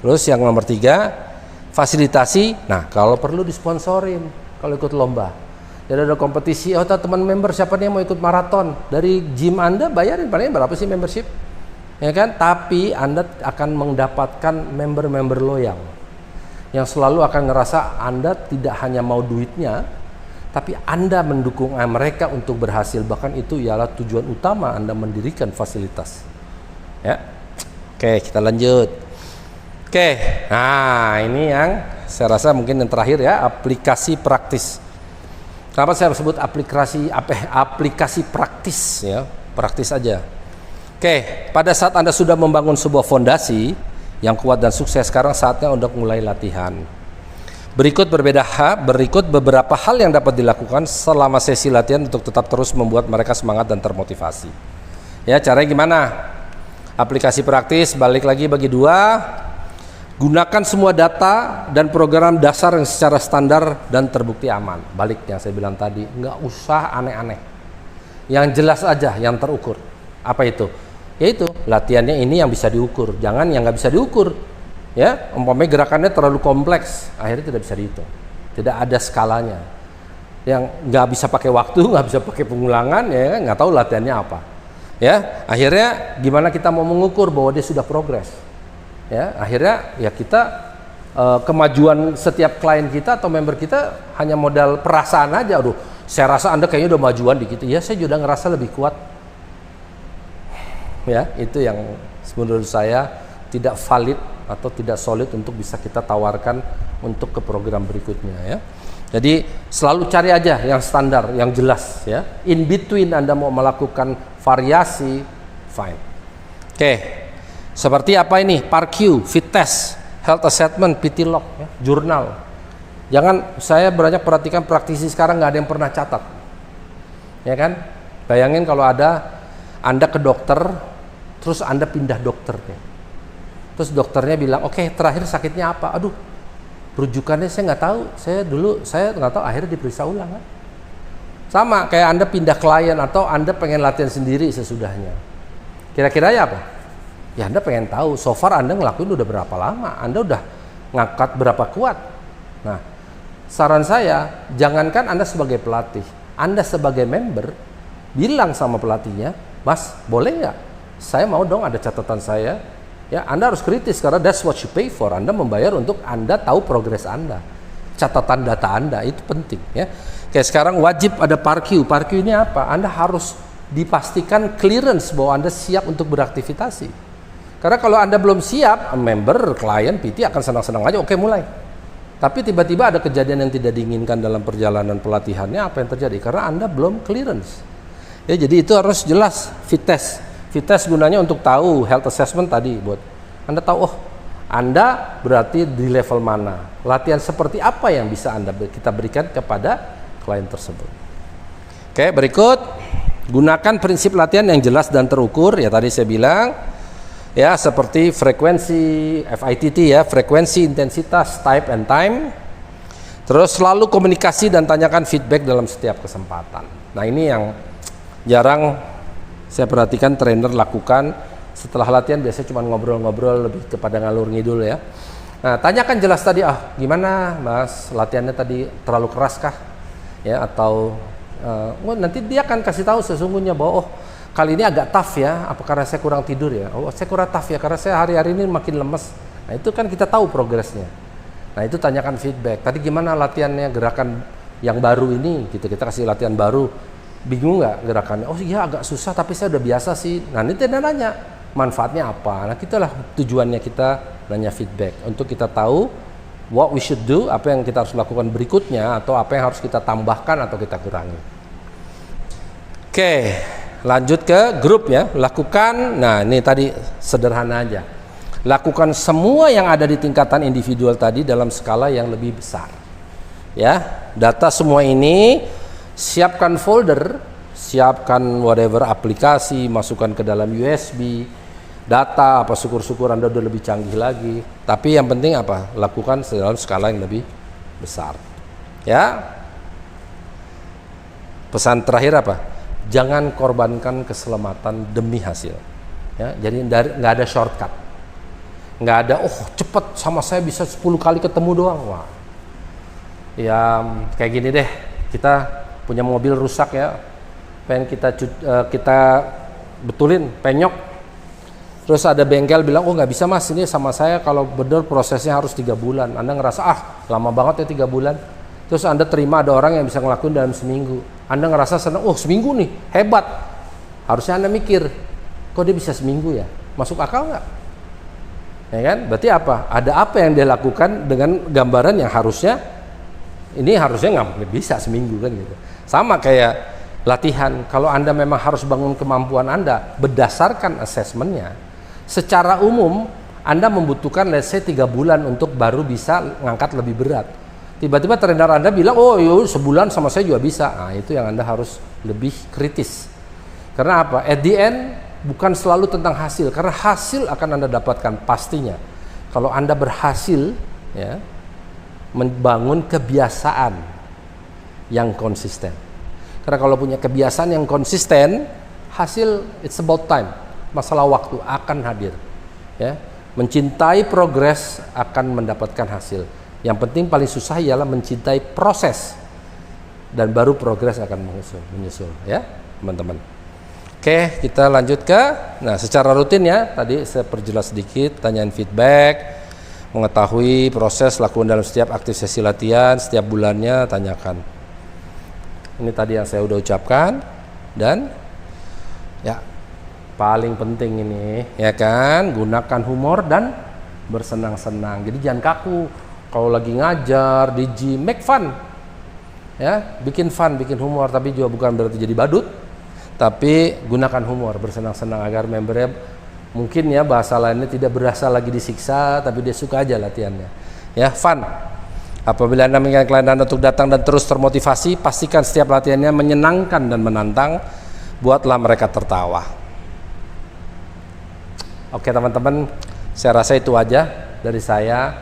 Terus yang nomor 3, fasilitasi. Nah kalau perlu disponsorin, kalau ikut lomba, jadi ada kompetisi, oh teman member siapa nih yang mau ikut maraton dari gym Anda, bayarin paling berapa sih membership, ya kan? Tapi Anda akan mendapatkan member-member loyal. yang selalu akan ngerasa Anda tidak hanya mau duitnya, tapi Anda mendukung mereka untuk berhasil. Bahkan itu ialah tujuan utama Anda mendirikan fasilitas. Ya, oke, kita lanjut. Oke, nah ini yang saya rasa mungkin yang terakhir ya, aplikasi praktis. Kenapa saya sebut aplikasi praktis ya, praktis aja. Oke, pada saat Anda sudah membangun sebuah fondasi yang kuat dan sukses, sekarang saatnya untuk mulai latihan. Berikut beberapa hal yang dapat dilakukan selama sesi latihan untuk tetap terus membuat mereka semangat dan termotivasi. Ya, caranya gimana? Aplikasi praktis, balik lagi bagi dua. Gunakan semua data dan program dasar yang secara standar dan terbukti aman. Balik yang saya bilang tadi, nggak usah aneh-aneh. Yang jelas aja, yang terukur. Apa itu? Yaitu latihannya ini yang bisa diukur, jangan yang nggak bisa diukur. Ya, umpamanya gerakannya terlalu kompleks, akhirnya tidak bisa dihitung. Tidak ada skalanya. Yang nggak bisa pakai waktu, nggak bisa pakai pengulangan, ya nggak tahu latihannya apa. Ya, akhirnya gimana kita mau mengukur bahwa dia sudah progres? Ya, akhirnya ya kita kemajuan setiap klien kita atau member kita hanya modal perasaan aja. Aduh, saya rasa Anda kayaknya udah majuan dikit. Ya, saya juga ngerasa lebih kuat. Ya, itu yang menurut saya tidak valid atau tidak solid untuk bisa kita tawarkan untuk ke program berikutnya ya. Jadi selalu cari aja yang standar, yang jelas ya. In between Anda mau melakukan variasi, fine. Oke. Seperti apa ini? PARQ, fit test, health assessment, PT log, ya, jurnal. Jangan, saya banyak perhatikan praktisi sekarang nggak ada yang pernah catat. Ya kan? Bayangin kalau Anda ke dokter, terus Anda pindah dokter ya. Terus dokternya bilang, oke, terakhir sakitnya apa? Aduh, rujukannya saya nggak tahu. Saya nggak tahu. Akhirnya diperiksa ulang kan? Sama kayak Anda pindah klien atau Anda pengen latihan sendiri sesudahnya. Kira-kira ya apa? Ya Anda pengen tahu. So far Anda ngelakuin udah berapa lama? Anda udah ngangkat berapa kuat? Nah, saran saya, jangankan Anda sebagai pelatih, Anda sebagai member bilang sama pelatihnya, Mas, boleh nggak? Saya mau dong ada catatan saya. Ya, Anda harus kritis karena that's what you pay for. Anda membayar untuk Anda tahu progres Anda. Catatan data Anda itu penting ya. Kayak sekarang wajib ada PARQ. PARQ ini apa? Anda harus dipastikan clearance bahwa Anda siap untuk beraktivitas. Karena kalau Anda belum siap, member, klien, PT akan senang-senang aja, oke mulai. Tapi tiba-tiba ada kejadian yang tidak diinginkan dalam perjalanan pelatihannya, apa yang terjadi? Karena Anda belum clearance. Ya, jadi itu harus jelas fit test. Fit test gunanya untuk tahu health assessment tadi, buat Anda tahu, oh Anda berarti di level mana, latihan seperti apa yang bisa kita berikan kepada klien tersebut. Oke, berikut gunakan prinsip latihan yang jelas dan terukur. Ya tadi saya bilang, ya seperti frekuensi, FITT ya, frekuensi, intensitas, type and time. Terus selalu komunikasi dan tanyakan feedback dalam setiap kesempatan. Nah ini yang jarang saya perhatikan trainer lakukan. Setelah latihan biasanya cuma ngobrol-ngobrol, lebih kepada ngalur ngidul ya. Nah tanyakan jelas tadi, gimana Mas latihannya tadi terlalu keras kah? Ya atau nanti dia akan kasih tahu sesungguhnya bahwa kali ini agak tough ya, apa karena saya kurang tidur ya? Oh saya kurang tough ya karena saya hari-hari ini makin lemes. Nah itu kan kita tahu progresnya. Nah itu tanyakan feedback. Tadi gimana latihannya gerakan yang baru ini? Gitu, kita kasih latihan baru. Bingung nggak gerakannya? Oh iya agak susah tapi saya udah biasa sih. Nah ini dia nanya manfaatnya apa? Nah itulah tujuannya kita nanya feedback untuk kita tahu what we should do, apa yang kita harus lakukan berikutnya atau apa yang harus kita tambahkan atau kita kurangi. Oke, lanjut ke grup ya. Lakukan, nah ini tadi sederhana aja. Lakukan semua yang ada di tingkatan individual tadi dalam skala yang lebih besar. Ya, data semua ini siapkan folder, siapkan whatever aplikasi, masukkan ke dalam USB, data apa syukur-syukur Anda udah lebih canggih lagi. Tapi yang penting apa? Lakukan dalam skala yang lebih besar. Ya. Pesan terakhir apa? Jangan korbankan keselamatan demi hasil. Ya, jadi nggak ada shortcut. Nggak ada, cepet sama saya bisa 10 kali ketemu doang. Wah. Ya kayak gini deh, kita punya mobil rusak ya, pengen kita betulin, penyok. Terus ada bengkel bilang, oh nggak bisa mas, ini sama saya kalau benar prosesnya harus 3 bulan. Anda ngerasa, lama banget ya 3 bulan. Terus Anda terima ada orang yang bisa ngelakuin dalam seminggu. Anda ngerasa senang, oh seminggu nih, hebat. Harusnya Anda mikir, kok dia bisa seminggu ya? Masuk akal nggak? Ya kan? Berarti apa? Ada apa yang dia lakukan dengan gambaran yang harusnya, ini harusnya nggak bisa seminggu kan gitu. Sama kayak latihan, kalau Anda memang harus bangun kemampuan Anda berdasarkan asesmennya, secara umum Anda membutuhkan let's say 3 bulan untuk baru bisa ngangkat lebih berat. Tiba-tiba trainer Anda bilang, oh yuk, sebulan sama saya juga bisa. Nah itu yang Anda harus lebih kritis. Karena apa? At the end bukan selalu tentang hasil, karena hasil akan Anda dapatkan pastinya kalau Anda berhasil ya membangun kebiasaan yang konsisten. Karena kalau punya kebiasaan yang konsisten, hasil it's about time. Masalah waktu akan hadir. Ya, mencintai progres akan mendapatkan hasil. Yang penting paling susah ialah mencintai proses, dan baru progres akan menyusul. Ya, teman-teman. Oke, kita lanjut ke. Nah, secara rutin ya. Tadi saya perjelas sedikit, tanyain feedback, mengetahui proses lakukan dalam setiap aktif sesi latihan, setiap bulannya tanyakan. Ini tadi yang saya udah ucapkan, dan ya paling penting ini ya kan, gunakan humor dan bersenang-senang. Jadi jangan kaku kalau lagi ngajar di gym, make fun ya, bikin fun, bikin humor, tapi juga bukan berarti jadi badut, tapi gunakan humor, bersenang-senang agar membernya mungkin ya bahasa lainnya tidak berasa lagi disiksa, tapi dia suka aja latihannya ya, fun. Apabila Anda mengingat klien Anda untuk datang dan terus termotivasi, pastikan setiap latihannya menyenangkan dan menantang, buatlah mereka tertawa. Oke teman-teman, saya rasa itu aja dari saya.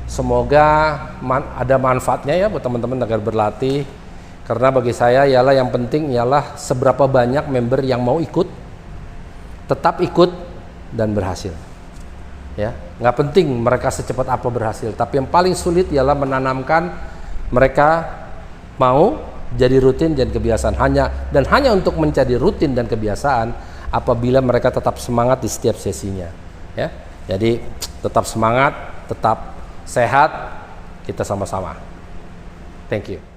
Semoga ada manfaatnya ya buat teman-teman agar berlatih. Karena bagi saya ialah yang penting ialah seberapa banyak member yang mau ikut, tetap ikut dan berhasil. Ya, nggak penting mereka secepat apa berhasil, tapi yang paling sulit ialah menanamkan mereka mau jadi rutin dan kebiasaan. Hanya untuk menjadi rutin dan kebiasaan apabila mereka tetap semangat di setiap sesinya. Ya, jadi tetap semangat, tetap sehat, kita sama-sama. Thank you.